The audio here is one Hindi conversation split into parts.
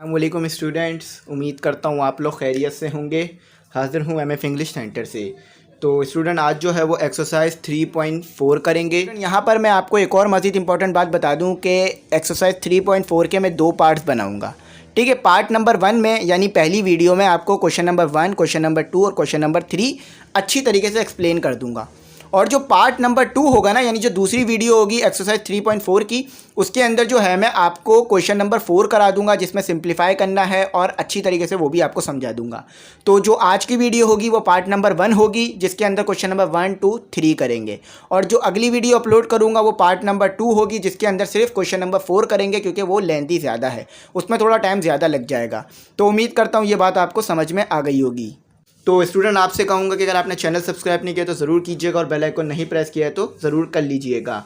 अस्सलामुअलैकुम स्टूडेंट्स, उम्मीद करता हूँ आप लोग खैरियत से होंगे। हाज़िर हूँ एमएफ इंग्लिश सेंटर से। तो स्टूडेंट आज जो है वो एक्सरसाइज 3.4 करेंगे। यहाँ पर मैं आपको एक और मज़ीद इंपॉर्टेंट बात बता दूँ कि एक्सरसाइज 3.4 के मैं दो पार्ट्स बनाऊँगा। ठीक है, पार्ट नंबर 1 में यानी पहली वीडियो में आपको क्वेश्चन नंबर 1, क्वेश्चन नंबर 2 और क्वेश्चन नंबर 3 अच्छी तरीके से एक्सप्लेन कर दूँगा। और जो पार्ट नंबर 2 होगा ना, यानी जो दूसरी वीडियो होगी एक्सरसाइज 3.4 की, उसके अंदर जो है मैं आपको क्वेश्चन नंबर 4 करा दूंगा, जिसमें सिंप्लीफाई करना है और अच्छी तरीके से वो भी आपको समझा दूंगा। तो जो आज की वीडियो होगी वो पार्ट नंबर 1 होगी, जिसके अंदर क्वेश्चन नंबर 1, 2, 3 करेंगे। और जो अगली वीडियो अपलोड करूंगा वो पार्ट नंबर 2 होगी, जिसके अंदर सिर्फ क्वेश्चन नंबर 4 करेंगे, क्योंकि वो लेंथी ज़्यादा है, उसमें थोड़ा टाइम ज़्यादा लग जाएगा। तो उम्मीद करता हूँ ये बात आपको समझ में आ गई होगी। तो स्टूडेंट आपसे कहूँगा कि अगर आपने चैनल सब्सक्राइब नहीं किया तो ज़रूर कीजिएगा और बेल आइकन नहीं प्रेस किया है तो ज़रूर कर लीजिएगा।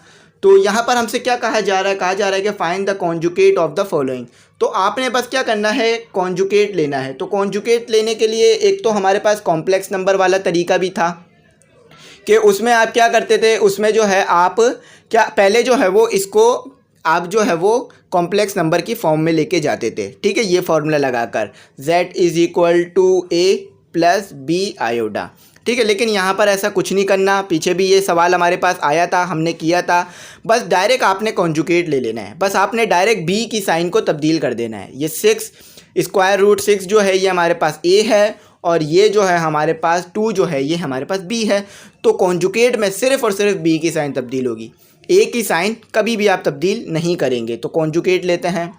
तो यहाँ पर हमसे क्या कहा जा रहा है कि find the conjugate of the following. तो आपने बस क्या करना है, कॉन्जुगेट लेना है। तो कॉन्जुगेट लेने के लिए एक तो हमारे पास कॉम्प्लेक्स नंबर वाला तरीका भी था कि उसमें आप क्या करते थे, उसमें जो है आप क्या पहले जो है वो इसको आप जो है वो कॉम्प्लेक्स नंबर की फॉर्म में लेके जाते थे। ठीक है, ये फॉर्मूला लगाकर z = a + b आयोडा। ठीक है, लेकिन यहाँ पर ऐसा कुछ नहीं करना। पीछे भी ये सवाल हमारे पास आया था, हमने किया था। बस डायरेक्ट आपने कॉन्जुगेट ले लेना है। बस आपने डायरेक्ट b की साइन को तब्दील कर देना है। ये 6√6 जो है ये हमारे पास a है, और ये जो है हमारे पास 2 जो है ये हमारे पास b है। तो कॉन्जुगेट में सिर्फ और सिर्फ b की साइन तब्दील होगी, a की साइन कभी भी आप तब्दील नहीं करेंगे। तो कॉन्जुगेट लेते हैं,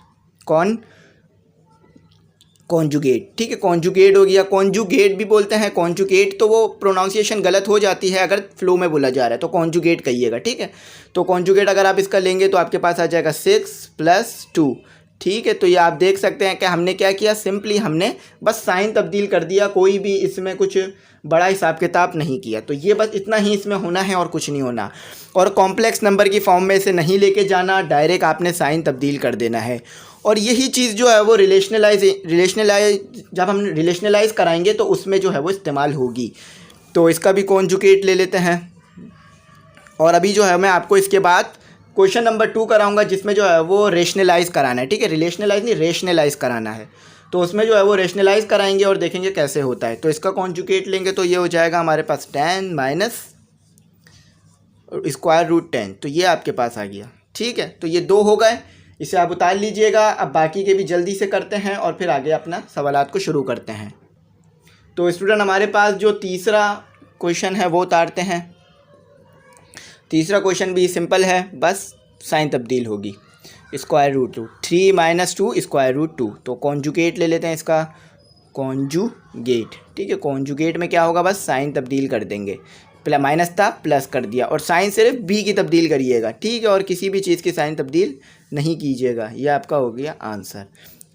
कॉन्जुगेट। ठीक है, कॉन्जुगेट हो गया। कॉन्जुगेट भी बोलते हैं, कॉन्जुगेट तो वो प्रोनाउंसिएशन गलत हो जाती है अगर फ्लो में बोला जा रहा है, तो कॉन्जुगेट कहिएगा। ठीक है, तो कॉन्जुगेट अगर आप इसका लेंगे तो आपके पास आ जाएगा 6 + 2। ठीक है, तो ये आप देख सकते हैं कि हमने क्या किया, सिंपली हमने बस साइन तब्दील कर दिया, कोई भी इसमें कुछ बड़ा हिसाब किताब नहीं किया। तो ये बस इतना ही इसमें होना है और कुछ नहीं होना। और कॉम्प्लेक्स नंबर की फॉर्म में इसे नहीं लेके जाना, डायरेक्ट आपने साइन तब्दील कर देना है। और यही चीज़ जो है वो रिलेशनलाइज जब हम रिलेशनलाइज कराएंगे तो उसमें जो है वो इस्तेमाल होगी। तो इसका भी कॉन्जुगेट ले लेते हैं। और अभी जो है मैं आपको इसके बाद क्वेश्चन नंबर 2 कराऊंगा, जिसमें जो है वो रेशनलाइज कराना है। ठीक है, रिलेशनलाइज नहीं, रेशनलाइज कराना है। तो उसमें जो है वो रेशनलाइज कराएंगे और देखेंगे कैसे होता है। तो इसका कॉन्जुगेट लेंगे तो ये हो जाएगा हमारे पास 10 - √10। तो ये आपके पास आ गया। ठीक है, तो ये 2 हो गए, इसे आप उतार लीजिएगा। अब बाकी के भी जल्दी से करते हैं और फिर आगे अपना सवालात को शुरू करते हैं। तो स्टूडेंट हमारे पास जो तीसरा क्वेश्चन है वो उतारते हैं। तीसरा क्वेश्चन भी सिंपल है, बस साइन तब्दील होगी। √2 3 - 2 √2। तो कॉन्जुगेट ले लेते हैं इसका, कॉन्जुगेट। ठीक है, कॉन्जुगेट में क्या होगा, बस साइन तब्दील कर देंगे। माइनस था, प्लस कर दिया, और साइन सिर्फ b की तब्दील करिएगा। ठीक है, और किसी भी चीज़ की साइन तब्दील नहीं कीजिएगा। ये आपका हो गया आंसर।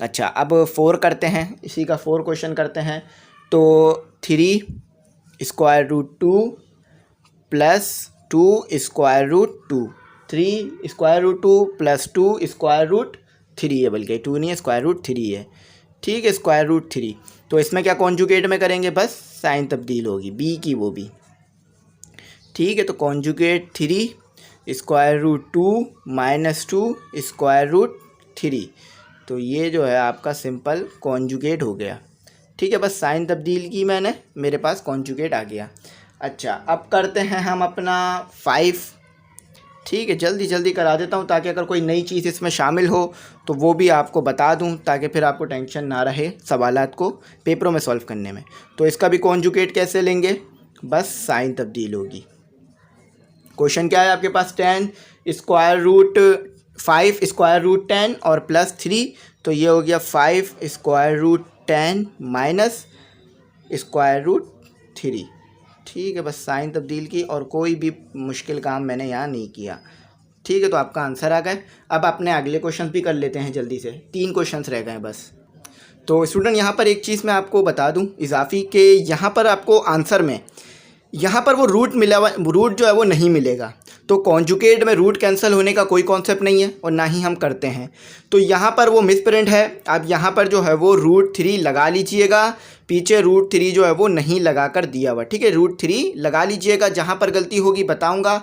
अच्छा, अब 4 करते हैं, इसी का 4 क्वेश्चन करते हैं। तो 3 √2 + 2 √2। 3 √2 + 2 √3 है, बल्कि 2 नहीं है, √3 है। ठीक है, √3। तो इसमें क्या कॉन्जुगेट में करेंगे, बस साइन तब्दील होगी b की, वो भी। ठीक है, तो कॉन्जुगेट 3 √2 - 2 √3। तो ये जो है आपका सिंपल कॉन्जुगेट हो गया। ठीक है, बस साइन तब्दील की मैंने, मेरे पास कॉन्जुगेट आ गया। अच्छा, अब करते हैं हम अपना 5। ठीक है, जल्दी जल्दी करा देता हूँ ताकि अगर कोई नई चीज़ इसमें शामिल हो तो वो भी आपको बता दूँ, ताकि फिर आपको टेंशन ना रहे सवालात को पेपरों में सॉल्व करने में। तो इसका भी कॉन्जुगेट कैसे लेंगे, बस साइन तब्दील होगी। क्वेश्चन क्या है आपके पास, 10 √5 √10 और +3। तो ये हो गया 5 √10 - √3। ठीक है, बस साइन तब्दील की और कोई भी मुश्किल काम मैंने यहाँ नहीं किया। ठीक है, तो आपका आंसर आ गया। अब अपने अगले क्वेश्चन भी कर लेते हैं जल्दी से, 3 क्वेश्चंस रह गए बस। तो स्टूडेंट यहाँ पर एक चीज़ मैं आपको बता दूँ इजाफी, कि यहाँ पर आपको आंसर में यहाँ पर वो रूट मिला हुआ, रूट जो है वो नहीं मिलेगा। तो कॉन्जुगेट में रूट कैंसिल होने का कोई कॉन्सेप्ट नहीं है और ना ही हम करते हैं। तो यहाँ पर वो मिस प्रिंट है। आप यहाँ पर जो है वो √3 लगा लीजिएगा, पीछे √3 जो है वो नहीं लगा कर दिया हुआ। ठीक है, √3 लगा लीजिएगा, जहाँ पर गलती होगी बताऊँगा।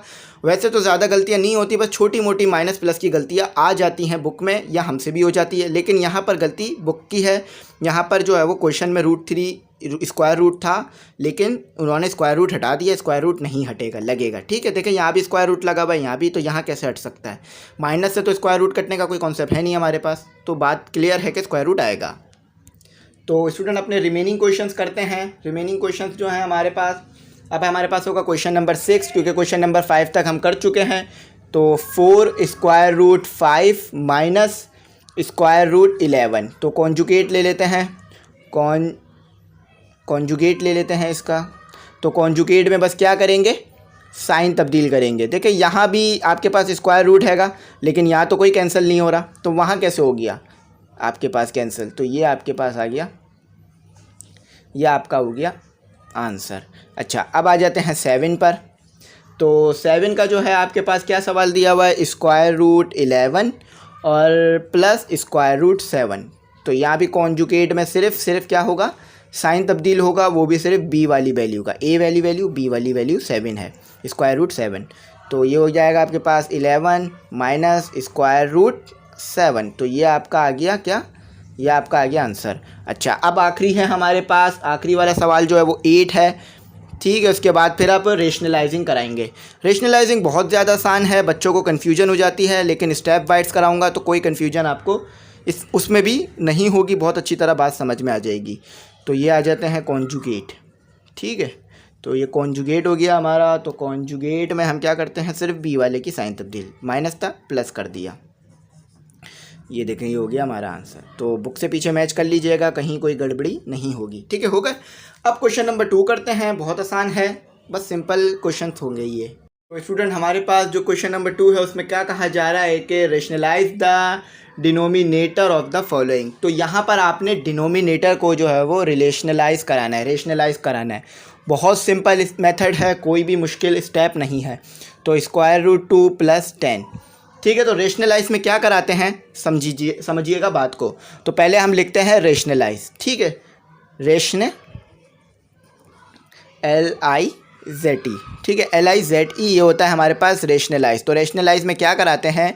वैसे तो ज़्यादा गलतियाँ नहीं होती, बस छोटी मोटी माइनस प्लस की गलतियाँ आ जाती हैं बुक में, या हमसे भी हो जाती है, लेकिन यहाँ पर गलती बुक की है। यहाँ पर जो है वो क्वेश्चन में √3 स्क्वायर रूट था, लेकिन उन्होंने स्क्वायर रूट हटा दिया। स्क्वायर रूट नहीं हटेगा, लगेगा, ठीक है। देखें यहाँ भी स्क्वायर रूट लगा हुआ है, यहाँ भी, तो यहाँ कैसे हट सकता है? माइनस से तो स्क्वायर रूट कटने का कोई कॉन्सेप्ट है नहीं हमारे पास, तो बात क्लियर है कि स्क्वायर रूट आएगा। तो स्टूडेंट अपने रिमेनिंग क्वेश्चंस करते हैं। रिमेनिंग क्वेश्चंस जो हैं हमारे पास, अब हमारे पास होगा क्वेश्चन नंबर 6, क्योंकि क्वेश्चन नंबर 5 तक हम कर चुके हैं। तो 4 square root 5 minus square root 11, तो कॉन्जुगेट ले लेते हैं, कॉन्जुगेट ले लेते हैं इसका। तो कॉन्जुगेट में बस क्या करेंगे, साइन तब्दील करेंगे। देखिए यहाँ भी आपके पास स्क्वायर रूट हैगा, लेकिन यहाँ तो कोई कैंसिल नहीं हो रहा, तो वहाँ कैसे हो गया आपके पास कैंसिल? तो ये आपके पास आ गया, ये आपका हो गया आंसर। अच्छा, अब आ जाते हैं 7 पर। तो 7 का जो है आपके पास क्या सवाल दिया हुआ है, स्क्वायर रूट 11 और प्लस स्क्वायर रूट 7। तो यहाँ भी कॉन्जुगेट में सिर्फ क्या होगा, साइन तब्दील होगा, वो भी सिर्फ बी वाली वैल्यू का। ए वाली वैल्यू, बी वाली वैल्यू 7 है, स्क्वायर रूट 7। तो ये हो जाएगा आपके पास 11 माइनस स्क्वायर रूट 7। तो ये आपका आ गया क्या, ये आपका आ गया आंसर। अच्छा, अब आखिरी है हमारे पास, आखिरी वाला सवाल जो है वो 8 है, ठीक है। उसके बाद फिर आप रेशनलाइजिंग कराएंगे। रेशनलाइजिंग बहुत ज़्यादा आसान है, बच्चों को कन्फ्यूजन हो जाती है, लेकिन स्टेप वाइज कराऊंगा तो कोई कन्फ्यूजन आपको उसमें भी नहीं होगी, बहुत अच्छी तरह बात समझ में आ जाएगी। तो ये आ जाते हैं कॉन्जुगेट, ठीक है। तो ये कॉन्जुगेट हो गया हमारा। तो कॉन्जुगेट में हम क्या करते हैं, सिर्फ बी वाले की साइन तब्दील, माइनस था प्लस कर दिया। ये देखें, ये हो गया हमारा आंसर। तो बुक से पीछे मैच कर लीजिएगा, कहीं कोई गड़बड़ी नहीं होगी, ठीक है। हो गए। अब क्वेश्चन नंबर 2 करते हैं, बहुत आसान है, बस सिंपल क्वेश्चन होंगे ये। तो स्टूडेंट हमारे पास जो क्वेश्चन नंबर 2 है उसमें क्या कहा जा रहा है कि rationalise the denominator of the following. तो यहाँ पर आपने डिनोमिनेटर को जो है वो रिलेशनलाइज कराना है, रेशनलाइज कराना है। बहुत सिंपल मेथड है, कोई भी मुश्किल स्टेप नहीं है। तो स्क्वायर रूट 2 प्लस 10, ठीक है। तो रेशनलाइज में क्या कराते हैं, समझिएगा बात को। तो पहले हम लिखते हैं रेशनलाइज, ठीक है। रेशने LIZE, ठीक है, LIZE ये होता है हमारे पास रेशनलाइज। तो रेशनलाइज में क्या कराते हैं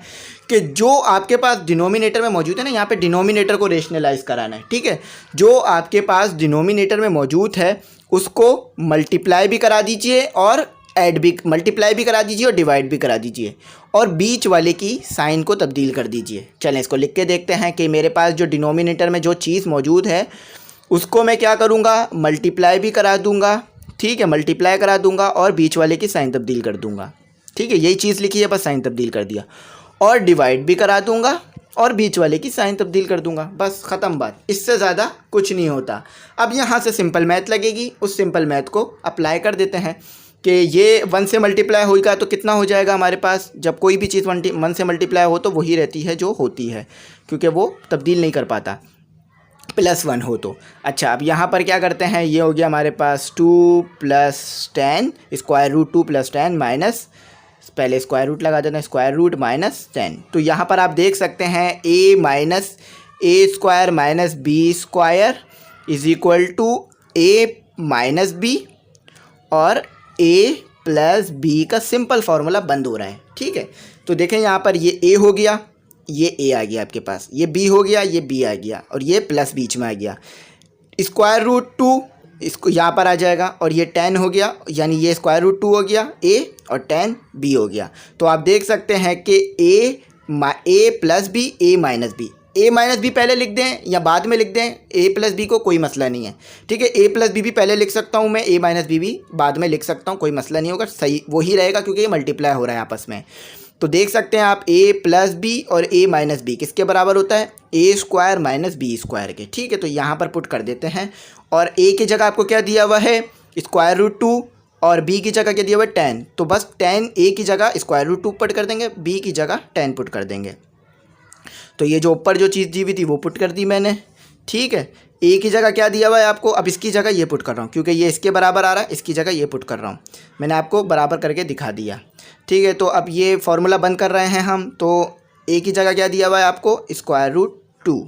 कि जो आपके पास डिनोमिनेटर में मौजूद है ना, यहाँ पे डिनोमिनेटर को रेशनलाइज कराना है, ठीक है। जो आपके पास डिनोमिनेटर में मौजूद है उसको मल्टीप्लाई भी करा दीजिए और ऐड भी, मल्टीप्लाई भी करा दीजिए और डिवाइड भी करा दीजिए, और बीच वाले की साइन को तब्दील कर दीजिए। चलें इसको लिख के देखते हैं कि मेरे पास जो डिनोमिनेटर में जो चीज़ मौजूद है उसको मैं क्या करूँगा, मल्टीप्लाई भी करा दूँगा, ठीक है, मल्टीप्लाई करा दूँगा और बीच वाले की साइन तब्दील कर दूँगा, ठीक है। यही चीज़ लिखी है, बस साइन तब्दील कर दिया, और डिवाइड भी करा दूँगा और बीच वाले की साइन तब्दील कर दूँगा, बस ख़त्म बात। इससे ज़्यादा कुछ नहीं होता। अब यहाँ से सिंपल मैथ लगेगी, उस सिंपल मैथ को अप्लाई कर देते हैं कि ये 1 से मल्टीप्लाई होगा तो कितना हो जाएगा हमारे पास। जब कोई भी चीज़ 1 से मल्टीप्लाई हो तो वही रहती है जो होती है, क्योंकि वो तब्दील नहीं कर पाता, +1 हो तो। अच्छा, अब यहाँ पर क्या करते हैं, ये हो गया हमारे पास 2 + 10, स्क्वायर रूट 2 + 10 माइनस, पहले स्क्वायर रूट लगा देना, स्क्वायर रूट माइनस 10। तो यहाँ पर आप देख सकते हैं a minus a square minus b square is equal to a minus b, और a प्लस b का सिंपल फार्मूला बंद हो रहा है, ठीक है। तो देखें यहाँ पर ये a हो गया, ये a आ गया आपके पास, ये b हो गया, ये b आ गया, और ये प्लस बीच में आ गया। स्क्वायर रूट 2 इसको यहाँ पर आ जाएगा, और ये 10 हो गया, यानी ये स्क्वायर रूट 2 हो गया a और 10 b हो गया। तो आप देख सकते हैं कि a plus b, a minus b, a minus B पहले लिख दें या बाद में लिख दें, a प्लस बी को कोई मसला नहीं है, ठीक है। a प्लस बी भी पहले लिख सकता हूँ मैं, a माइनस बी भी बाद में लिख सकता हूँ, कोई मसला नहीं होगा, सही वही रहेगा क्योंकि ये मल्टीप्लाई हो रहा है आपस में। तो देख सकते हैं आप a प्लस बी और a माइनस बी किसके बराबर होता है, a square minus B square के, ठीक है। तो यहाँ पर पुट कर देते हैं, और a की जगह आपको क्या दिया हुआ है, स्क्वायर रूट 2, और b की जगह क्या दिया हुआ है 10। तो बस 10 a की जगह स्क्वायर रूट 2 पुट कर देंगे, b की जगह 10 पुट कर देंगे। तो ये जो ऊपर जो चीज़ दी हुई थी वो पुट कर दी मैंने, ठीक है। a की जगह क्या दिया हुआ है आपको, अब इसकी जगह ये पुट कर रहा हूँ क्योंकि ये इसके बराबर आ रहा है, इसकी जगह ये पुट कर रहा हूँ, मैंने आपको बराबर करके दिखा दिया, ठीक है। तो अब ये फार्मूला बंद कर रहे हैं हम। तो a की जगह क्या दिया हुआ है आपको, स्क्वायर रूट 2,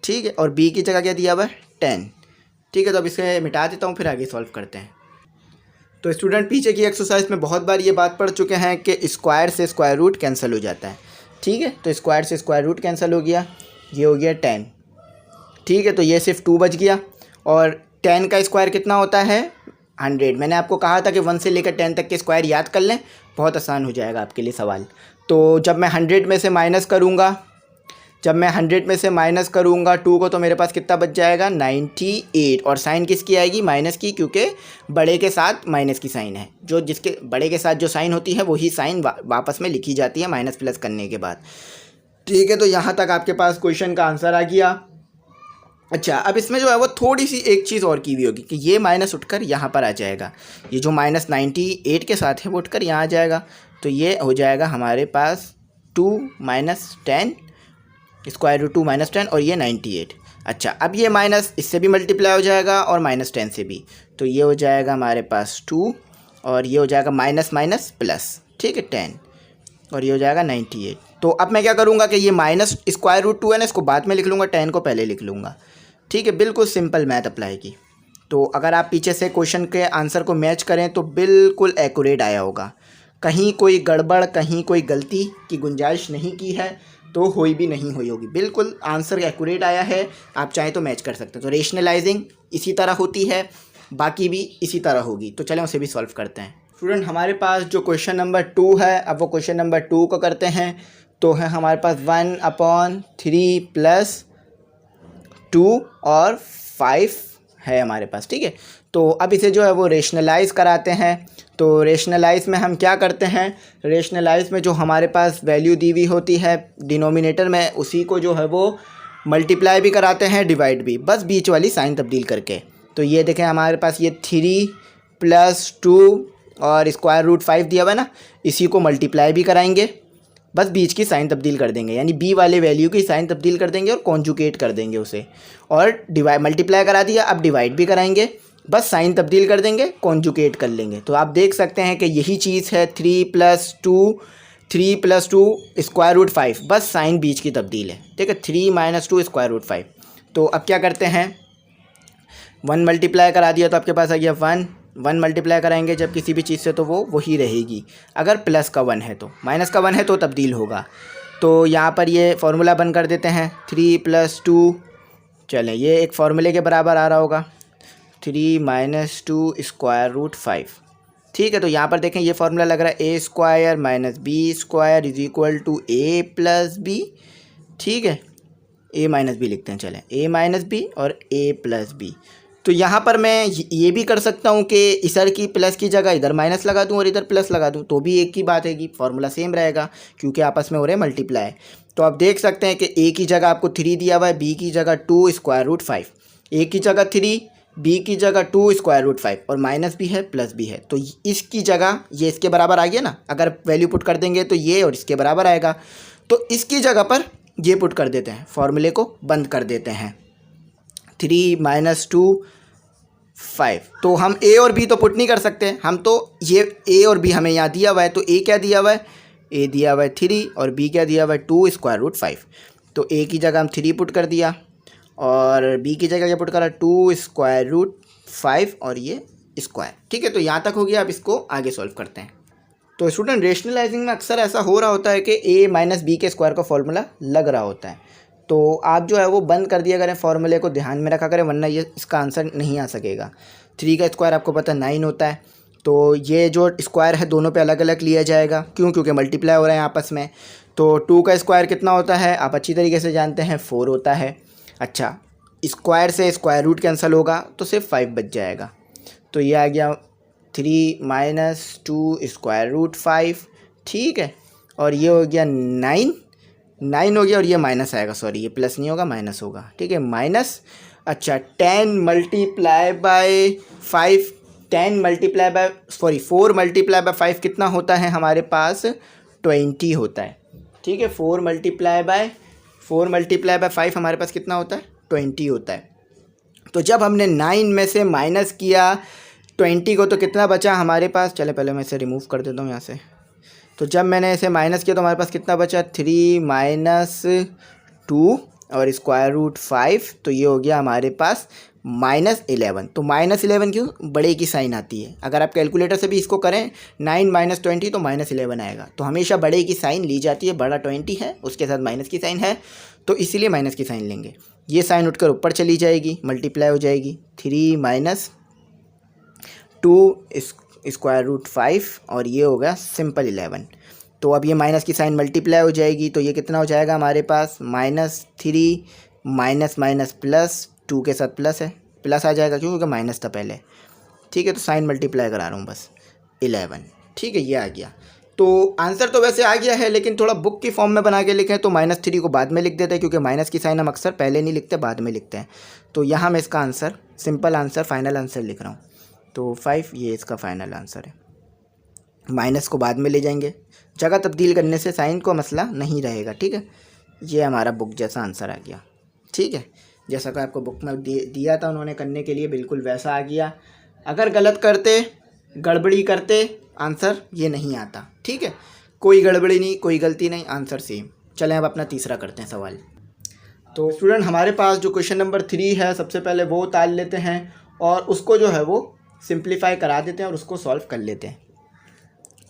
ठीक है, और b की जगह क्या दिया हुआ है 10, ठीक है। तो अब इसे मिटा देता हूँ, फिर आगे सॉल्व करते हैं। तो स्टूडेंट पीछे की एक्सरसाइज में बहुत बार ये बात पढ़ चुके हैं कि स्क्वायर से स्क्वायर रूट कैंसिल हो जाता है। ठीक है, तो स्क्वायर से स्क्वायर रूट कैंसिल हो गया, ये हो गया 10। ठीक है, तो ये सिर्फ 2 बच गया। और 10 का स्क्वायर कितना होता है 100। मैंने आपको कहा था कि 1 से लेकर 10 तक के स्क्वायर याद कर लें, बहुत आसान हो जाएगा आपके लिए सवाल। तो जब मैं 100 में से माइनस करूँगा, 2 को, तो मेरे पास कितना बच जाएगा 98। और साइन किसकी आएगी, माइनस की, क्योंकि बड़े के साथ माइनस की साइन है। जो जिसके बड़े के साथ जो साइन होती है वही साइन वापस में लिखी जाती है माइनस प्लस करने के बाद। ठीक है, तो यहाँ तक आपके पास क्वेश्चन का आंसर आ गया। अच्छा, अब इसमें जो है वो थोड़ी सी एक चीज़ और की हुई होगी कि ये माइनस उठकर यहाँ पर आ जाएगा। ये जो माइनस 98 के साथ है वो उठकर यहाँ आ जाएगा। तो ये हो जाएगा हमारे पास 2 - 10 स्क्वायर रूट 2 - 10 और ये 98। अच्छा, अब ये माइनस इससे भी मल्टीप्लाई हो जाएगा और -10 से भी। तो ये हो जाएगा हमारे पास 2 और ये हो जाएगा माइनस माइनस प्लस। ठीक है, 10 और ये हो जाएगा 98। तो अब मैं क्या करूँगा कि ये माइनस स्क्वायर रूट 2 है ना, इसको बाद में लिख लूँगा, 10 को पहले लिख लूँगा। ठीक है, बिल्कुल सिंपल मैथ अप्लाई की। तो अगर आप पीछे से क्वेश्चन के आंसर को मैच करें तो बिल्कुल एक्यूरेट आया होगा। कहीं कोई गड़बड़, कहीं कोई गलती की गुंजाइश नहीं की है, तो हुई भी नहीं हुई होगी। बिल्कुल आंसर एक्यूरेट आया है, आप चाहें तो मैच कर सकते हैं। तो रेशनलाइजिंग इसी तरह होती है, बाकी भी इसी तरह होगी। तो चलें उसे भी सॉल्व करते हैं। स्टूडेंट, हमारे पास जो क्वेश्चन नंबर 2 है, अब वो क्वेश्चन नंबर 2 को करते हैं। तो है हमारे पास 1/3 + 2 और 5 है हमारे पास। ठीक है, तो अब इसे जो है वो रेशनलाइज कराते हैं। तो रेशनलाइज में हम क्या करते हैं, रेशनलाइज में जो हमारे पास वैल्यू दी हुई होती है डिनोमिनेटर में, उसी को जो है वो मल्टीप्लाई भी कराते हैं, डिवाइड भी, बस बीच वाली साइन तब्दील करके। तो ये देखें हमारे पास ये 3 + 2 और स्क्वायर रूट 5 दिया हुआ है ना, इसी को मल्टीप्लाई भी कराएंगे, बस बीच की साइन तब्दील कर देंगे, यानी बी वाले वैल्यू की साइन तब्दील कर देंगे और कॉन्जुगेट कर देंगे उसे। और डिवाइड, मल्टीप्लाई करा दिया, अब डिवाइड भी कराएंगे, बस साइन तब्दील कर देंगे, कॉन्जुगेट कर लेंगे। तो आप देख सकते हैं कि यही चीज़ है 3 + 2 स्क्वायर रूट 5, बस साइन बीच की तब्दील है। ठीक है, 3 - 2 स्क्वायर रूट 5। तो अब क्या करते हैं, 1 मल्टीप्लाई करा दिया तो आपके पास आ गया 1 मल्टीप्लाई कराएंगे जब किसी भी चीज़ से तो वो वही रहेगी। अगर प्लस का 1 है तो, माइनस का 1 है तो तब्दील होगा। तो यहाँ पर ये फार्मूला बंद कर देते हैं, 3 + 2, चलें ये एक फार्मूले के बराबर आ रहा होगा, 3 - 2 स्क्वायर रूट 5। ठीक है, तो यहाँ पर देखें ये फार्मूला लग रहा है a² - b² = a + b। ठीक है, a - b लिखते हैं, चलें a - b और a + b। तो यहाँ पर मैं ये भी कर सकता हूँ कि इधर की प्लस की जगह इधर माइनस लगा दूँ और इधर प्लस लगा दूँ, तो भी एक ही बात है कि फार्मूला सेम रहेगा, क्योंकि आपस में हो रहे हैं मल्टीप्लाई। तो आप देख सकते हैं कि a की जगह आपको 3 दिया हुआ है, b की जगह 2 स्क्वायर रूट 5, a की जगह 3, b की जगह 2 स्क्वायर रूट 5, और माइनस भी है प्लस भी है। तो इसकी जगह ये इसके बराबर आ गया ना, अगर वैल्यू पुट कर देंगे तो ये और इसके बराबर आएगा। तो इसकी जगह पर ये पुट कर देते हैं, फार्मूले को बंद कर देते हैं, 3 - 2 5। तो हम a और b तो पुट नहीं कर सकते हम, तो ये a और b हमें यहाँ दिया हुआ है, तो a क्या दिया हुआ है, a दिया हुआ है 3 और b क्या दिया हुआ है 2 स्क्वायर रूट 5। तो a की जगह हम 3 पुट कर दिया और b की जगह क्या पुट करा 2 स्क्वायर रूट 5 और ये स्क्वायर। ठीक है, तो यहाँ तक हो गया। अब इसको आगे सॉल्व करते हैं। तो स्टूडेंट, रेशनलाइजिंग में अक्सर ऐसा हो रहा होता है कि a - b के स्क्वायर का फॉर्मूला लग रहा होता है, तो आप जो है वो बंद कर दिया करें, फार्मूले को ध्यान में रखा करें, वरना ये इसका आंसर नहीं आ सकेगा। 3 का स्क्वायर आपको पता है 9 होता है, तो ये जो स्क्वायर है दोनों पे अलग अलग लिया जाएगा, क्यों, क्योंकि मल्टीप्लाई हो रहे हैं आपस में। तो 2 का स्क्वायर कितना होता है आप अच्छी तरीके से जानते हैं, 4 होता है। अच्छा, स्क्वायर से स्क्वायर रूट कैंसिल होगा तो सिर्फ 5 बच जाएगा। तो ये आ गया 3 - 2 स्क्वायर रूट 5। ठीक है, और ये हो गया 9 हो गया, और ये माइनस आएगा, सॉरी ये प्लस नहीं होगा माइनस होगा। ठीक है, माइनस। अच्छा, 4 मल्टीप्लाई बाय 5 कितना होता है हमारे पास, 20 होता है। ठीक है, 4 मल्टीप्लाई बाय 5 हमारे पास कितना होता है, 20 होता है। तो जब हमने 9 में से माइनस किया 20 को, तो कितना बचा हमारे पास, चले पहले मैं इसे रिमूव कर देता हूँ यहाँ से। तो जब मैंने इसे माइनस किया तो हमारे पास कितना बचा, 3 - 2 और स्क्वायर रूट 5, तो ये हो गया हमारे पास -11। तो -11 क्यों? बड़े की साइन आती है। अगर आप कैलकुलेटर से भी इसको करें 9 - 20 तो -11 आएगा। तो हमेशा बड़े की साइन ली जाती है। बड़ा 20 है, उसके साथ माइनस की साइन है, तो इसीलिए माइनस की साइन लेंगे। ये साइन उठकर ऊपर चली जाएगी, मल्टीप्लाई हो जाएगी। 3 - 2 √5 और ये होगा सिंपल 11। तो अब ये माइनस की साइन मल्टीप्लाई हो जाएगी, तो ये कितना हो जाएगा हमारे पास? -3 माइनस प्लस 2 के साथ प्लस है, प्लस आ जाएगा क्योंकि माइनस था पहले। ठीक है, तो साइन मल्टीप्लाई करा रहा हूँ बस 11। ठीक है, ये आ गया। तो आंसर तो वैसे आ गया है, लेकिन थोड़ा बुक की फॉर्म में बना के लिखें तो -3 को बाद में लिख देते हैं, क्योंकि माइनस की साइन हम अक्सर पहले नहीं लिखते, बाद में लिखते हैं। तो यहाँ मैं इसका answer, simple answer, final answer लिख रहा हूँ। तो 5 ये इसका फाइनल आंसर है। माइनस को बाद में ले जाएंगे, जगह तब्दील करने से साइन को मसला नहीं रहेगा। ठीक है, ये हमारा बुक जैसा आंसर आ गया। ठीक है, जैसा कि आपको बुक में दिया था उन्होंने करने के लिए, बिल्कुल वैसा आ गया। अगर गलत करते, गड़बड़ी करते, आंसर ये नहीं आता। ठीक है, कोई गड़बड़ी नहीं, कोई गलती नहीं, आंसर सेम। चलें अब अपना तीसरा करते हैं सवाल। तो स्टूडेंट हमारे पास जो क्वेश्चन नंबर 3 है, सबसे पहले वो उतार लेते हैं और उसको जो है वो सिंप्लीफाई करा देते हैं और उसको सॉल्व कर लेते हैं।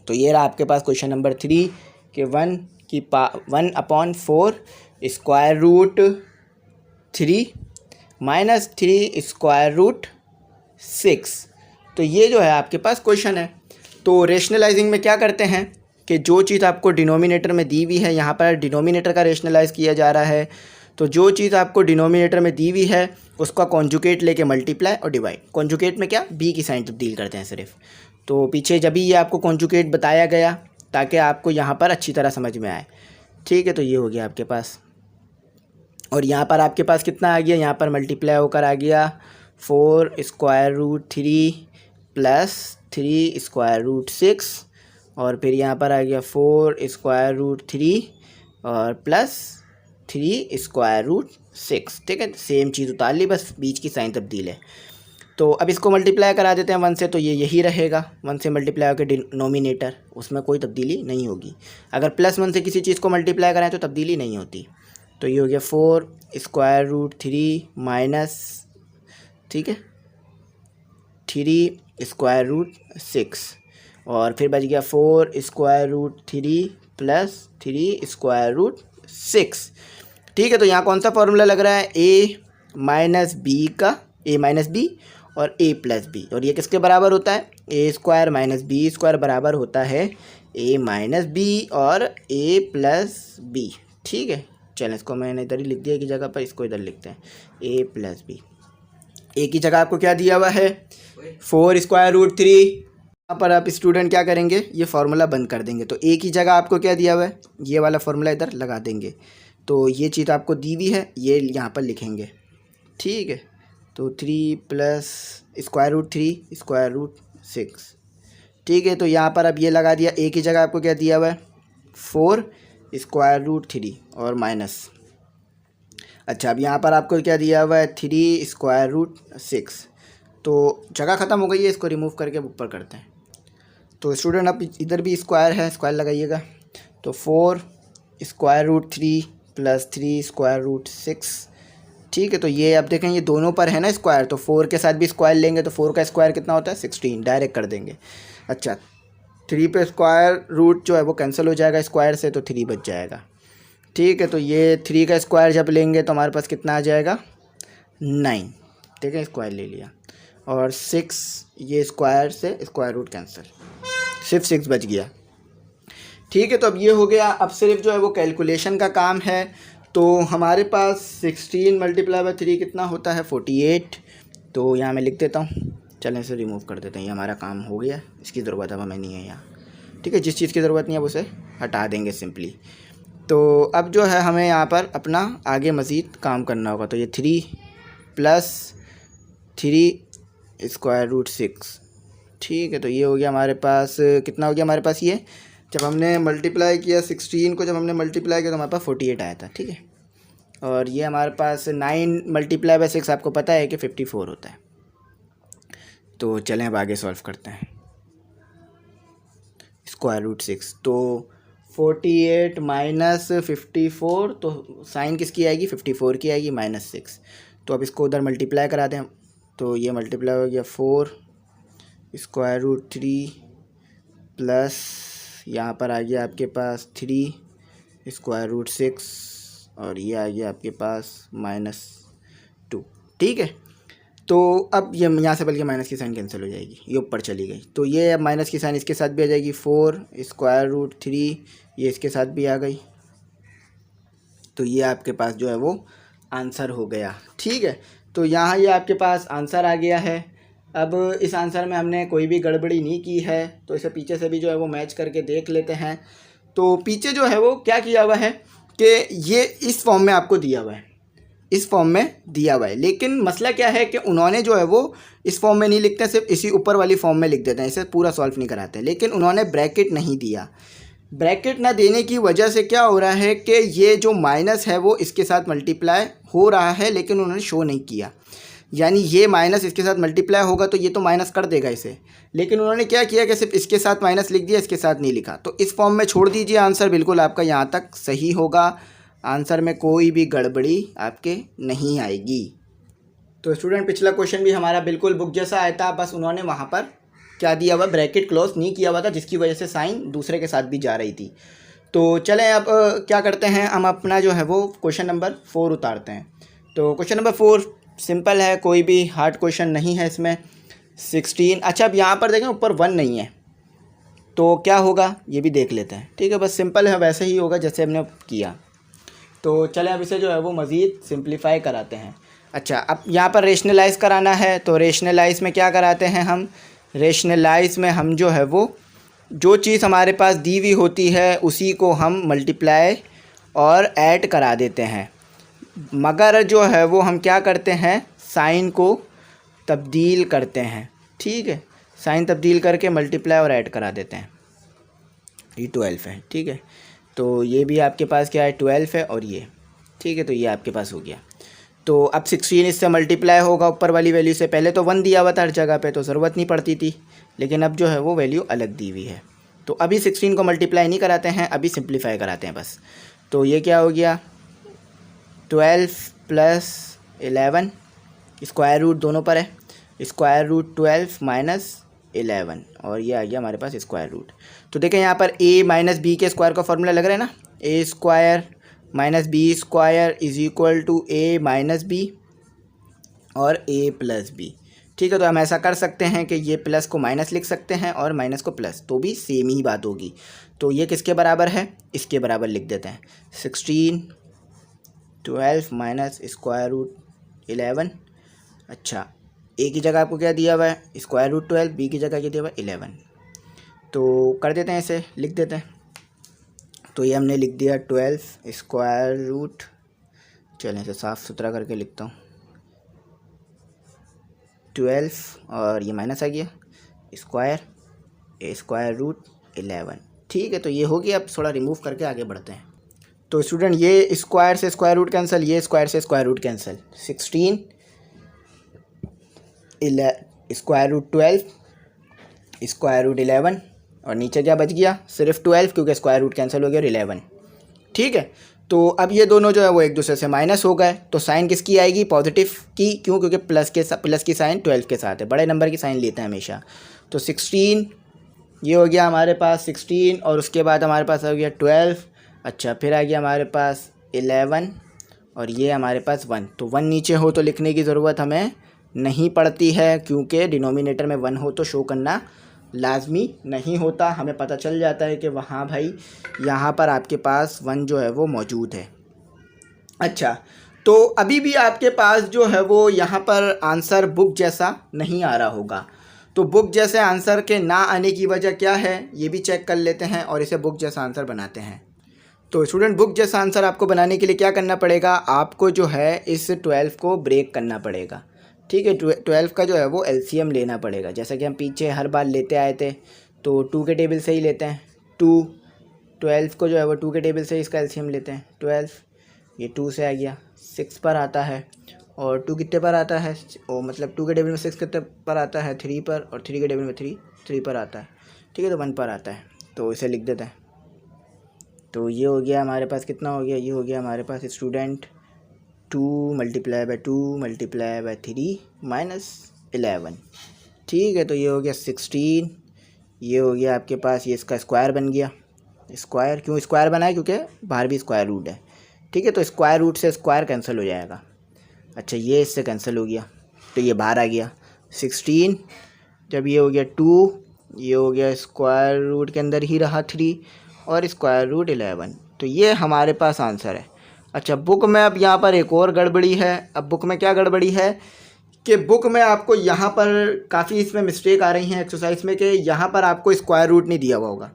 तो ये रहा आपके पास क्वेश्चन नंबर 3 के 1/4 स्क्वायर रूट 3 -3 स्क्वायर रूट 6। तो ये जो है आपके पास क्वेश्चन है। तो रेशनलाइजिंग में क्या करते हैं कि जो चीज़ आपको डिनोमिनेटर में दी हुई है, यहाँ पर डिनोमिनेटर का रेशनलाइज किया जा रहा है। तो जो चीज़ आपको डिनोमिनेटर में दी हुई है उसका कॉन्जुगेट लेके मल्टीप्लाई और डिवाइड। कॉन्जुगेट में क्या? बी की साइन तब्दील करते हैं सिर्फ। तो पीछे जब भी ये आपको कॉन्जुगेट बताया गया ताकि आपको यहाँ पर अच्छी तरह समझ में आए। ठीक है, तो ये हो गया आपके पास। और यहाँ पर आपके पास कितना आ गया? यहाँ पर मल्टीप्लाई होकर आ गया 4 square root 3 plus 3 square root 6 और फिर यहाँ पर आ गया 4 स्क्वायर रूट 3 और प्लस 3 स्क्वायर रूट 6। ठीक है, सेम चीज़ उतार ली, बस बीच की साइन तब्दील है। तो अब इसको मल्टीप्लाई करा देते हैं 1 से, तो ये यही रहेगा। 1 से मल्टीप्लाई होकर डिनोमिनेटर, उसमें कोई तब्दीली नहीं होगी। अगर +1 से किसी चीज़ को मल्टीप्लाई कराएं तो तब्दीली नहीं होती। तो ये हो गया 4 स्क्वायर रूट 3 माइनस, ठीक है, 3 स्क्वायर रूट 6 और फिर बच गया 4 square root 3 plus 3 square root 6। ठीक है, तो यहाँ कौन सा फॉर्मूला लग रहा है? a माइनस बी का, a माइनस बी और a प्लस बी। और ये किसके बराबर होता है? a square minus B square बराबर होता है a माइनस बी और a प्लस बी। ठीक है, चलें इसको मैंने इधर ही लिख दिया की जगह पर, इसको इधर लिखते हैं a प्लस बी। a की जगह आपको क्या दिया हुआ है? 4 स्क्वायर रूट 3। यहाँ पर आप स्टूडेंट क्या करेंगे? ये फार्मूला बंद कर देंगे। तो a की जगह आपको क्या दिया हुआ है? ये वाला फार्मूला इधर लगा देंगे। तो ये चीज़ आपको दी हुई है, ये यहाँ पर लिखेंगे। ठीक है, तो 3 plus square root 3 square root 6। ठीक है, तो यहाँ पर अब ये लगा दिया। a की जगह आपको क्या दिया हुआ है? 4 स्क्वायर रूट 3 और माइनस। अच्छा, अब यहाँ पर आपको क्या दिया हुआ है? 3 स्क्वायर रूट 6। तो जगह ख़त्म हो गई है, इसको रिमूव करके ऊपर करते हैं। तो स्टूडेंट अब इधर भी स्क्वायर है, स्क्वायर लगाइएगा। तो 4 square root 3 plus 3 square root 6। ठीक है, तो ये अब देखें ये दोनों पर है ना स्क्वायर, तो 4 के साथ भी स्क्वायर लेंगे तो 4 का स्क्वायर कितना होता है? 16, डायरेक्ट कर देंगे। अच्छा, 3 पे स्क्वायर रूट जो है वो कैंसिल हो जाएगा स्क्वायर से, तो 3 बच जाएगा। ठीक है, तो ये 3 का स्क्वायर जब लेंगे तो हमारे पास कितना आ जाएगा? 9। ठीक है, स्क्वायर ले लिया और 6 ये स्क्वायर से स्क्वायर रूट कैंसिल, सिर्फ 6 बच गया। ठीक है, तो अब ये हो गया। अब सिर्फ जो है वो कैलकुलेशन का काम है। तो हमारे पास 16 × 3 कितना होता है? 48। तो यहाँ मैं लिख देता हूँ, चलें इसे रिमूव कर देते हैं। ये हमारा काम हो गया, इसकी ज़रूरत अब हमें नहीं है यहाँ। ठीक है, जिस चीज़ की ज़रूरत नहीं है उसे हटा देंगे सिंपली। तो अब जो है हमें यहाँ पर अपना आगे मज़ीद काम करना होगा। तो ये 3 प्लस 3 स्क्वायर रूट 6। ठीक है, तो ये हो गया हमारे पास, कितना हो गया हमारे पास? ये जब हमने मल्टीप्लाई किया 16 को, जब हमने मल्टीप्लाई किया तो हमारे पास 48 आया था। ठीक है, और ये हमारे पास 9 × 6 आपको पता है कि 54 होता है। तो चलें अब आगे सॉल्व करते हैं। स्क्वायर रूट 6, तो 48 माइनस 54, तो साइन किसकी आएगी? 54 की आएगी, -6। तो अब इसको उधर मल्टीप्लाई करा दें तो ये मल्टीप्लाई हो गया 4 स्क्वायर रूट 3 प्लस यहाँ पर आ गया आपके पास 3 स्क्वायर रूट 6 और ये आ गया आपके पास -2। ठीक है, तो अब ये यहाँ से बल्कि माइनस की साइन कैंसिल हो जाएगी, ये ऊपर चली गई, तो ये अब माइनस की साइन इसके साथ भी आ जाएगी। 4 स्क्वायर रूट 3 ये इसके साथ भी आ गई, तो ये आपके पास जो है वो आंसर हो गया। ठीक है, तो यहाँ ये आपके पास आंसर आ गया है। अब इस आंसर में हमने कोई भी गड़बड़ी नहीं की है, तो इसे पीछे से भी जो है वो मैच करके देख लेते हैं। तो पीछे जो है वो क्या किया हुआ है कि ये इस फॉर्म में आपको दिया हुआ है, इस फॉर्म में दिया हुआ है, लेकिन मसला क्या है कि उन्होंने जो है वो इस फॉर्म में नहीं लिखते, सिर्फ इसी ऊपर वाली फॉर्म में लिख देते हैं, इसे पूरा सॉल्व नहीं कराते, लेकिन उन्होंने ब्रैकेट नहीं दिया। ब्रैकेट ना देने की वजह से क्या हो रहा है कि ये जो माइनस है वो इसके साथ मल्टीप्लाई हो रहा है, लेकिन उन्होंने शो नहीं किया। यानी ये माइनस इसके साथ मल्टीप्लाई होगा तो ये तो माइनस कर देगा इसे, लेकिन उन्होंने क्या किया कि सिर्फ इसके साथ माइनस लिख दिया, इसके साथ नहीं लिखा। तो इस फॉर्म में छोड़ दीजिए, आंसर बिल्कुल आपका यहाँ तक सही होगा, आंसर में कोई भी गड़बड़ी आपके नहीं आएगी। तो स्टूडेंट पिछला क्वेश्चन भी हमारा बिल्कुल बुक जैसा आया था, बस उन्होंने वहाँ पर क्या दिया हुआ, ब्रैकेट क्लोज नहीं किया हुआ था, जिसकी वजह से साइन दूसरे के साथ भी जा रही थी। तो चलें अब क्या करते हैं, हम अपना जो है वो क्वेश्चन नंबर 4 उतारते हैं। तो क्वेश्चन नंबर 4 सिंपल है, कोई भी हार्ड क्वेश्चन नहीं है इसमें। 16, अच्छा अब यहाँ पर देखें ऊपर 1 नहीं है तो क्या होगा ये भी देख लेते हैं। ठीक है, बस सिंपल है, वैसे ही होगा जैसे हमने किया। तो चलें अब इसे जो है वो मज़ीद सिंप्लीफाई कराते हैं। अच्छा, अब यहाँ पर रेशनलाइज़ कराना है, तो रेशनलाइज़ में क्या कराते हैं हम, रेशनलाइज़ में हम जो है वो जो चीज़ हमारे पास दी हुई होती है उसी को हम मल्टीप्लाई और ऐड करा देते हैं, मगर जो है वो हम क्या करते हैं, साइन को तब्दील करते हैं। ठीक है, साइन तब्दील करके मल्टीप्लाई और ऐड करा देते हैं। ये 12 है। ठीक है, तो ये भी आपके पास क्या है, 12 है और ये, ठीक है, तो ये आपके पास हो गया। तो अब 16 इससे मल्टीप्लाई होगा ऊपर वाली वैल्यू से, पहले तो 1 दिया हुआ था हर जगह पे तो ज़रूरत नहीं पड़ती थी, लेकिन अब जो है वो वैल्यू अलग दी हुई है। तो अभी 16 को मल्टीप्लाई नहीं कराते हैं, अभी सिंप्लीफाई कराते हैं बस। तो ये क्या हो गया, 12 प्लस 11 स्क्वायर रूट दोनों पर है, स्क्वायर रूट 12 माइनस 11 और ये आ गया हमारे पास स्क्वायर रूट। तो देखें यहाँ पर a माइनस बी के स्क्वायर का फॉर्मूला लग रहा है ना, A square minus B square is equal to A minus B और a प्लस बी। ठीक है, तो हम ऐसा कर सकते हैं कि ये प्लस को माइनस लिख सकते हैं और माइनस को प्लस, तो भी सेम ही बात होगी। तो ये किसके बराबर है, इसके बराबर लिख देते हैं। 16 12 माइनस स्क्वायर रूट 11। अच्छा, ए की जगह आपको क्या दिया हुआ है, स्क्वायर रूट 12, बी की जगह क्या दिया हुआ है 11। तो कर देते हैं, इसे लिख देते हैं। तो ये हमने लिख दिया 12 स्क्वायर रूट, चलें इसे साफ़ सुथरा करके लिखता हूँ, 12 और ये माइनस आ गया स्क्वायर रूट 11। ठीक है, तो ये हो गया। अब थोड़ा रिमूव करके आगे बढ़ते हैं। तो स्टूडेंट ये स्क्वायर से स्क्वायर रूट कैंसिल, ये स्क्वायर से square root cancel, 16 square root 12 square root 11 और नीचे क्या बच गया, सिर्फ 12 क्योंकि स्क्वायर रूट कैंसिल हो गया और 11। ठीक है, तो अब ये दोनों जो है वो एक दूसरे से माइनस हो गए, तो साइन किसकी आएगी, पॉजिटिव की, क्यों, क्योंकि प्लस की साइन 12 के साथ है, बड़े नंबर की साइन लेते हैं हमेशा। तो 16 ये हो गया हमारे पास 16 और उसके बाद हमारे पास हो गया 12। अच्छा, फिर आ गया हमारे पास 11 और ये हमारे पास 1। तो 1 नीचे हो तो लिखने की ज़रूरत हमें नहीं पड़ती है, क्योंकि डिनोमिनेटर में 1 हो तो शो करना लाजमी नहीं होता, हमें पता चल जाता है कि वहाँ भाई यहाँ पर आपके पास 1 जो है वो मौजूद है। अच्छा, तो अभी भी आपके पास जो है वो यहाँ पर आंसर बुक जैसा नहीं आ रहा होगा, तो बुक जैसे आंसर के ना आने की वजह क्या है ये भी चेक कर लेते हैं और इसे बुक जैसा आंसर बनाते हैं। तो स्टूडेंट बुक जैसा आंसर आपको बनाने के लिए क्या करना पड़ेगा, आपको जो है इस 12 को ब्रेक करना पड़ेगा। ठीक है, 12 का जो है वो एलसीएम लेना पड़ेगा, जैसा कि हम पीछे हर बार लेते आए थे, तो 2 के टेबल से ही लेते हैं। 12 को जो है वो 2 के टेबल से ही इसका एलसीएम लेते हैं। 12 ये 2 से आ गया 6 पर आता है, और 2 कितने पर आता है, और मतलब 2 के टेबल में 6 कितने पर आता है, 3 पर, और 3 के टेबल में 3 पर आता है। ठीक है, तो 1 पर आता है, तो इसे लिख देते हैं। तो ये हो गया हमारे पास, कितना हो गया, ये हो गया हमारे पास student 2 multiply by 2 multiply by 3 minus 11। ठीक है, तो ये हो गया 16। ये हो गया आपके पास, ये इसका स्क्वायर बन गया। स्क्वायर क्यों स्क्वायर बना है? क्योंकि बाहर भी स्क्वायर रूट है। ठीक है, तो स्क्वायर रूट से स्क्वायर कैंसिल हो जाएगा। अच्छा, ये इससे कैंसिल हो गया तो ये बाहर आ गया 16। जब ये हो गया 2, ये हो गया स्क्वायर रूट के अंदर ही रहा 3 और स्क्वायर रूट 11। तो ये हमारे पास आंसर है। अच्छा, बुक में अब यहाँ पर एक और गड़बड़ी है। अब बुक में क्या गड़बड़ी है कि बुक में आपको यहाँ पर काफ़ी इसमें मिस्टेक आ रही हैं एक्सरसाइज में कि यहाँ पर आपको स्क्वायर रूट नहीं दिया हुआ होगा।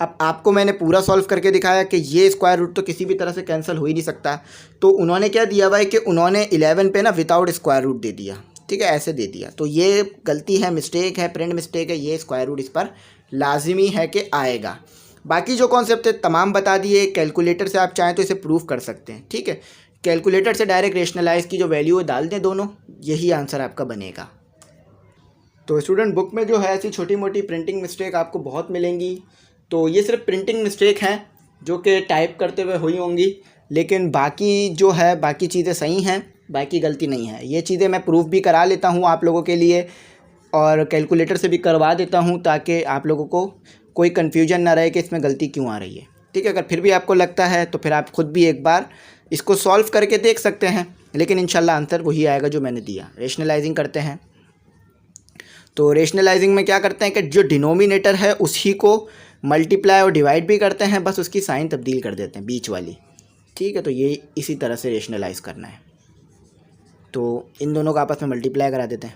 अब आपको मैंने पूरा सॉल्व करके दिखाया कि ये स्क्वायर रूट तो किसी भी तरह से कैंसिल हो ही नहीं सकता। तो उन्होंने क्या दिया हुआ है कि उन्होंने 11 पे ना विदाउट स्क्वायर रूट दे दिया। ठीक है, ऐसे दे दिया। तो ये गलती है, मिस्टेक है, प्रिंट मिस्टेक है। ये स्क्वायर रूट इस पर लाजिमी है कि आएगा। बाकी जो कॉन्सेप्ट है तमाम बता दिए। कैलकुलेटर से आप चाहें तो इसे प्रूफ कर सकते हैं। ठीक है, कैलकुलेटर से डायरेक्ट रेशनलाइज की जो वैल्यू है डाल दें दोनों, यही आंसर आपका बनेगा। तो स्टूडेंट, बुक में जो है ऐसी छोटी मोटी प्रिंटिंग मिस्टेक आपको बहुत मिलेंगी। तो ये सिर्फ प्रिंटिंग मिस्टेक हैं जो कि टाइप करते हुए हुई होंगी, लेकिन बाकी जो है बाकी चीज़ें सही हैं, बाकी गलती नहीं है। ये चीज़ें मैं प्रूफ भी करा लेता हूँ आप लोगों के लिए और कैलकुलेटर से भी करवा देता हूँ ताकि आप लोगों को कोई कन्फ्यूजन ना रहे कि इसमें गलती क्यों आ रही है। ठीक है, अगर फिर भी आपको लगता है तो फिर आप खुद भी एक बार इसको सॉल्व करके देख सकते हैं, लेकिन इंशाल्लाह आंसर वही आएगा जो मैंने दिया। रेशनलाइजिंग करते हैं। तो रेशनलाइजिंग में क्या करते हैं कि जो डिनोमिनेटर है उसी को मल्टीप्लाई और डिवाइड भी करते हैं, बस उसकी साइन तब्दील कर देते हैं बीच वाली। ठीक है, तो ये इसी तरह से रेशनलाइज करना है। तो इन दोनों का आपस में मल्टीप्लाई करा देते हैं।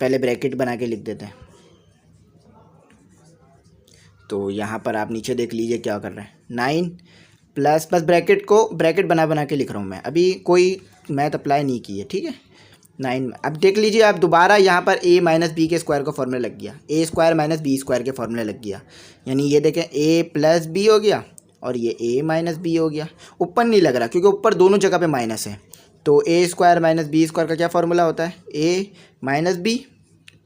पहले ब्रैकेट बना के लिख देते हैं। तो यहाँ पर आप नीचे देख लीजिए क्या कर रहे हैं। 9 प्लस, बस ब्रैकेट को ब्रैकेट बना के लिख रहा हूँ मैं, अभी कोई मैथ अप्लाई नहीं की है। ठीक है, 9। अब देख लीजिए आप दोबारा यहाँ पर a माइनस बी के स्क्वायर का फॉर्मूला लग गया। ए स्क्वायर माइनस बी स्क्वायर के फॉर्मूला लग गया। यानी ये देखें a प्लस बी हो गया और ये a माइनस बी हो गया। ऊपर नहीं लग रहा क्योंकि ऊपर दोनों जगह पे माइनस है। तो a square minus B square का क्या फॉर्मूला होता है? a minus B.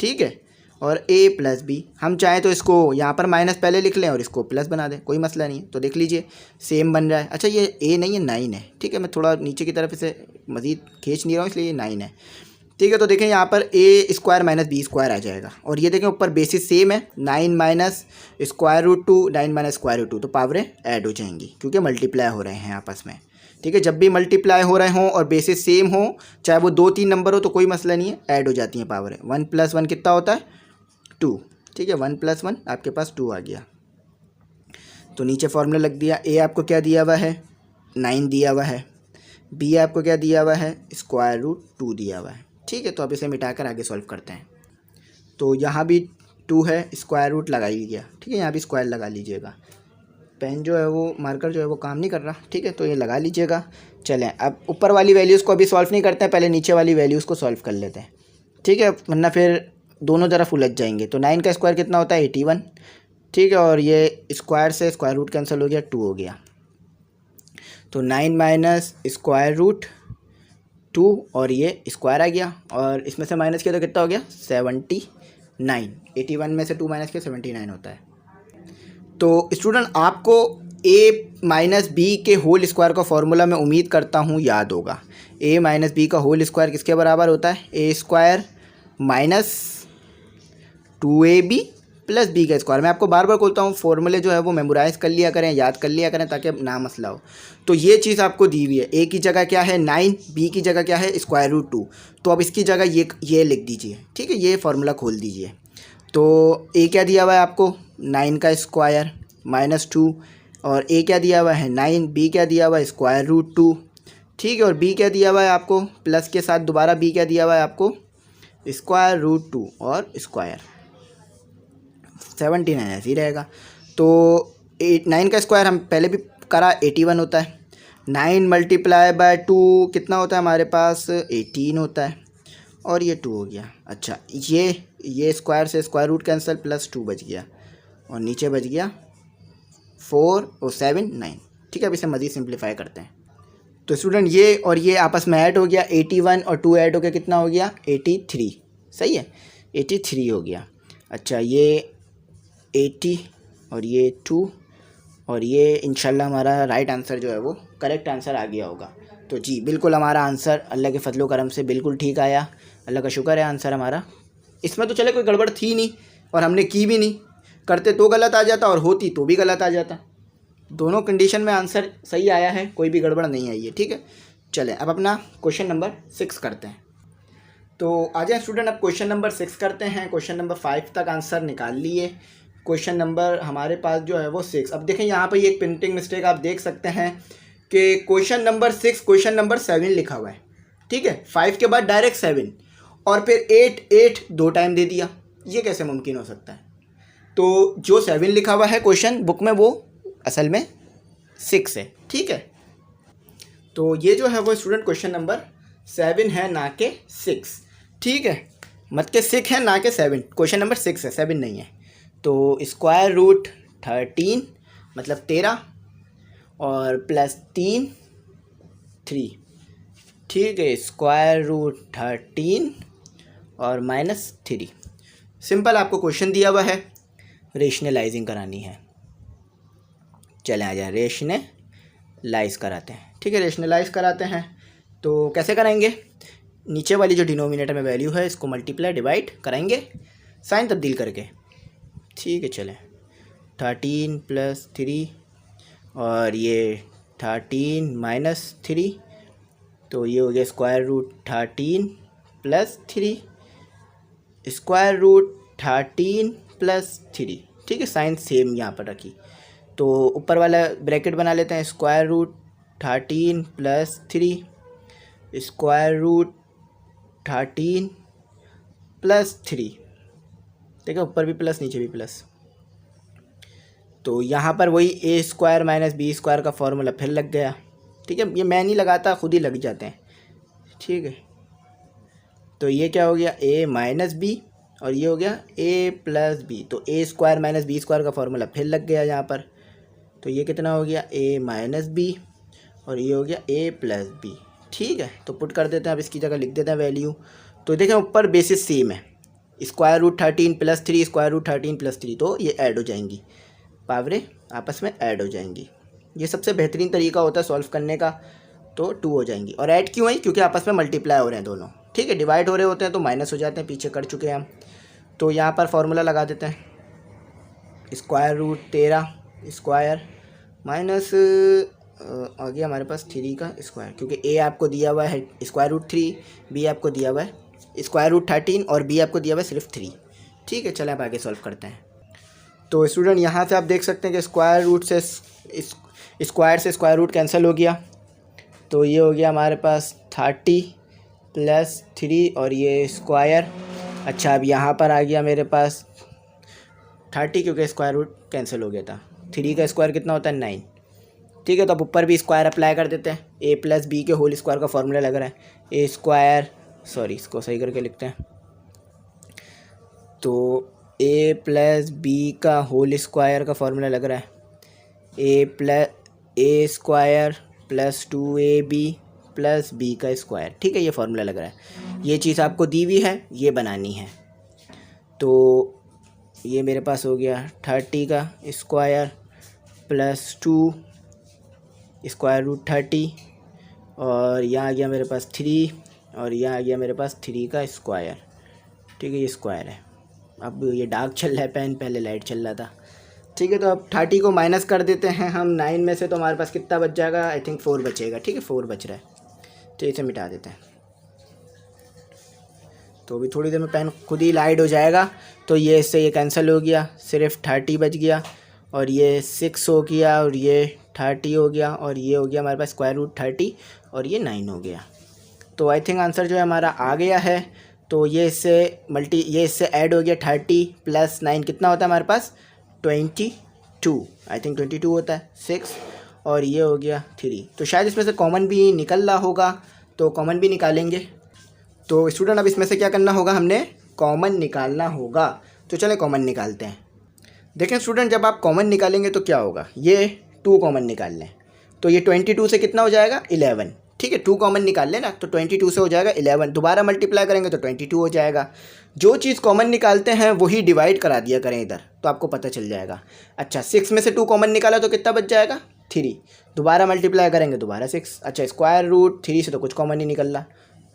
ठीक है, और a प्लस बी। हम चाहें तो इसको यहाँ पर माइनस पहले लिख लें और इसको प्लस बना दें, कोई मसला नहीं है। तो देख लीजिए सेम बन रहा है। अच्छा, ये a नहीं है, 9 है। ठीक है, मैं थोड़ा नीचे की तरफ इसे मज़ीद खींच नहीं रहा हूँ, इसलिए ये 9 है। ठीक है, तो देखें यहाँ पर a square minus B square आ जाएगा और ये देखें ऊपर बेसिस सेम है। 9 minus square root 2, 9 minus square root 2, तो पावरें ऐड हो जाएंगी क्योंकि मल्टीप्लाई हो रहे हैं आपस में। ठीक है, जब भी मल्टीप्लाई हो रहे हों और बेसिस सेम हो, चाहे वो 2-3 नंबर हो, तो कोई मसला नहीं है, ऐड हो जाती हैं पावरें। 1 + 1 कितना होता है? 2। ठीक है, 1 + 1 आपके पास 2 आ गया। तो नीचे फॉर्मूला लग दिया। a आपको क्या दिया हुआ है? 9 दिया हुआ है। b आपको क्या दिया हुआ है? स्क्वायर रूट 2 दिया हुआ है। ठीक है, तो अब इसे मिटाकर आगे सॉल्व करते हैं। तो यहाँ भी 2 है, स्क्वायर रूट लगा लीजिए। ठीक है, यहाँ भी स्क्वायर लगा लीजिएगा। पेन जो है वो, मार्कर जो है वो काम नहीं कर रहा। ठीक है, तो ये लगा लीजिएगा। चलें, अब ऊपर वाली वैल्यूज़ को अभी सॉल्व नहीं करते हैं, पहले नीचे वाली वैल्यूज़ को सॉल्व कर लेते हैं। ठीक है, वरना फिर दोनों तरफ उलझ जाएंगे। तो 9 का स्क्वायर कितना होता है? 81। ठीक है, और ये स्क्वायर से स्क्वायर रूट कैंसिल हो गया, 2 हो गया। तो 9 माइनस स्क्वायर रूट 2 और ये स्क्वायर आ गया और इसमें से माइनस किया तो कितना हो गया? 79। 81 में से 2 माइनस किया 79 होता है। तो स्टूडेंट, आपको a माइनस बी के होल स्क्वायर का फॉर्मूला मैं उम्मीद करता हूँ याद होगा। a माइनस बी का होल स्क्वायर किसके बराबर होता है? a square minus 2ab plus B का स्क्वायर। मैं आपको बार बार बोलता हूँ फॉर्मूले जो है वो मेमोराइज़ कर लिया करें, याद कर लिया करें ताकि ना मसला हो। तो ये चीज़ आपको दी हुई है। a की जगह क्या है? 9, b की जगह क्या है? Square root 2। तो अब इसकी जगह ये लिख दीजिए। ठीक है, ये फार्मूला खोल दीजिए। तो a क्या दिया हुआ है आपको? 9 का स्क्वायर माइनस 2 और a क्या दिया हुआ है? 9। b क्या दिया हुआ है? Square root 2। ठीक है, और b क्या दिया हुआ है आपको? प्लस के साथ दोबारा b क्या दिया हुआ है आपको? स्क्वायर रूट 2 और स्क्वायर 79 ऐसे ही रहेगा। तो 9 का स्क्वायर हम पहले भी करा, 81 होता है। 9 मल्टीप्लाई बाय 2 कितना होता है हमारे पास? 18 होता है और ये 2 हो गया। अच्छा, ये स्क्वायर से स्क्वायर रूट कैंसिल, प्लस 2 बच गया और नीचे बच गया 4 और 7 9। ठीक है, अब इसे मज़ीद सिंप्लीफाई करते हैं। तो स्टूडेंट, ये और ये आपस में ऐड हो गया, 81 और 2 ऐड हो गया, कितना हो गया? 83। सही है, 83 हो गया। अच्छा, ये 80 और ये 2 और ये इंशाल्लाह हमारा राइट आंसर जो है वो करेक्ट आंसर आ गया होगा। तो जी बिल्कुल हमारा आंसर अल्लाह के फजलो करम से बिल्कुल ठीक आया, अल्लाह का शुक्र है आंसर हमारा। इसमें तो चले कोई गड़बड़ थी नहीं और हमने की भी नहीं, करते तो गलत आ जाता और होती तो भी गलत आ जाता। दोनों कंडीशन में आंसर सही आया है, कोई भी गड़बड़ नहीं आई है, ठीक है। चलें अब अपना क्वेश्चन नंबर 6 करते हैं। तो आ जाए स्टूडेंट, अब क्वेश्चन नंबर 6 करते हैं। क्वेश्चन नंबर 5 तक आंसर निकाल लिए, क्वेश्चन नंबर हमारे पास जो है वो 6। अब देखें यहाँ पर एक प्रिंटिंग मिस्टेक आप देख सकते हैं कि क्वेश्चन नंबर 6 क्वेश्चन नंबर 7 लिखा हुआ है, ठीक है। 5 के बाद डायरेक्ट 7 और फिर 8 2 टाइम दे दिया, ये कैसे मुमकिन हो सकता है। तो जो 7 लिखा हुआ है क्वेश्चन बुक में वो असल में 6 है, ठीक है। तो ये जो है वो स्टूडेंट क्वेश्चन नंबर 7 है ना कि 6, ठीक है। मत के 6 है ना कि 7, क्वेश्चन नंबर 6 है, 7 नहीं है। तो स्क्वायर रूट 13 मतलब 13 और प्लस 3 3, ठीक है। स्क्वायर रूट 13 और माइनस 3। सिंपल आपको क्वेश्चन दिया हुआ है, रेशनलाइजिंग करानी है। चले आ जाए रेशनलाइज कराते हैं, ठीक है। रेशनलाइज कराते हैं तो कैसे कराएंगे, नीचे वाली जो डिनोमिनेटर में वैल्यू है इसको मल्टीप्लाई डिवाइड कराएंगे साइन तब्दील करके, ठीक है। चलें 13 प्लस 3 और ये 13 माइनस 3, तो ये हो गया square root 13 plus 3, square root 13 plus 3, ठीक है। साइन सेम यहाँ पर रखी, तो ऊपर वाला ब्रैकेट बना लेते हैं, square root 13 plus 3 square root 13 plus 3, ठीक है। ऊपर भी प्लस नीचे भी प्लस, तो यहाँ पर वही ए स्क्वायर माइनस बी स्क्वायर का फॉर्मूला फिर लग गया, ठीक है। ये मैं नहीं लगाता, खुद ही लग जाते हैं, ठीक है। तो ये क्या हो गया, ए माइनस बी और ये हो गया ए प्लस बी, तो ए स्क्वायर माइनस बी स्क्वायर का फॉर्मूला फिर लग गया यहाँ पर। तो ये कितना हो गया, ए माइनस बी और ये हो गया ए प्लस बी, ठीक है। तो पुट कर देते हैं, अब इसकी जगह लिख देते हैं वैल्यू। तो देखें ऊपर बेसिस सेम है, square root 13 plus 3 square root 13 plus 3, तो ये ऐड हो जाएंगी, पावरें आपस में ऐड हो जाएंगी। ये सबसे बेहतरीन तरीका होता है सॉल्व करने का, तो 2 हो जाएंगी। और ऐड क्यों है, क्योंकि आपस में मल्टीप्लाई हो रहे हैं दोनों, ठीक है। डिवाइड हो रहे होते हैं तो माइनस हो जाते हैं, पीछे कर चुके हैं हम। तो यहाँ पर फॉर्मूला लगा देते हैं, स्क्वायर रूट 13 स्क्वायर माइनस आ गया हमारे पास 3 का स्क्वायर, क्योंकि ए आपको दिया हुआ है स्क्वायर रूट 3, बी आपको दिया हुआ है स्क्वायर रूट 13 और बी आपको दिया हुआ है सिर्फ 3, ठीक है। चलें अब आगे सॉल्व करते हैं। तो स्टूडेंट यहाँ से आप देख सकते हैं कि स्क्वायर रूट से स्क्वायर से स्क्वायर रूट कैंसिल हो गया, तो ये हो गया हमारे पास 30 प्लस 3 और ये स्क्वायर। अच्छा अब यहाँ पर आ गया मेरे पास 30, क्योंकि स्क्वायर रूट कैंसिल हो गया था। 3 का स्क्वायर कितना होता है 9, ठीक है। तो अब ऊपर भी स्क्वायर अप्लाई कर देते हैं, ए प्लस बी के होल स्क्वायर का फॉर्मूला लग रहा है, ए स्क्वायर सॉरी इसको सही करके लिखते हैं, तो ए प्लस बी का होल स्क्वायर का फॉर्मूला लग रहा है A square plus 2ab plus B का स्क्वायर, ठीक है। ये फार्मूला लग रहा है, ये चीज़ आपको दी हुई है, ये बनानी है। तो ये मेरे पास हो गया 30 का स्क्वायर प्लस 2 स्क्वायर रूट 30 और यहाँ आ गया मेरे पास 3 और यहाँ आ गया मेरे पास 3 का स्क्वायर, ठीक है। ये स्क्वायर है। अब ये डार्क चल रहा है पेन, पहले लाइट चल रहा था, ठीक है। तो अब 30 को माइनस कर देते हैं हम 9 में से, तो हमारे पास कितना बच जाएगा, आई थिंक 4 बचेगा, ठीक है। 4 बच रहा है, तो इसे मिटा देते हैं। तो अभी थोड़ी देर में पेन खुद ही लाइट हो जाएगा, तो ये इससे ये कैंसिल हो गया, सिर्फ 30 बच गया और ये 6 हो गया और ये 30 हो गया और ये हो गया हमारे पास स्क्वायर रूट 30 और ये 9 हो गया। तो आई थिंक आंसर जो है हमारा आ गया है। तो ये इससे ऐड हो गया 30 प्लस 9 कितना होता है हमारे पास 22, आई थिंक 22 होता है 6 और ये हो गया 3। तो शायद इसमें से कॉमन भी निकल रहा होगा, तो कॉमन भी निकालेंगे। तो स्टूडेंट अब इसमें से क्या करना होगा, हमने कॉमन निकालना होगा। तो चलें कॉमन निकालते हैं। देखें स्टूडेंट, जब आप कॉमन निकालेंगे तो क्या होगा, ये 2 कॉमन निकाल लें, तो ये 22 से कितना हो जाएगा 11, ठीक है। 2 कॉमन निकाल लेना, तो 22 से हो जाएगा 11, दोबारा मल्टीप्लाई करेंगे तो 22 हो जाएगा। जो चीज़ कॉमन निकालते हैं वही डिवाइड करा दिया करें इधर, तो आपको पता चल जाएगा। अच्छा 6 में से 2 कॉमन निकाला तो कितना बच जाएगा 3, दोबारा मल्टीप्लाई करेंगे दोबारा 6। अच्छा स्क्वायर रूट 3 से तो कुछ कॉमन नहीं निकल रहा,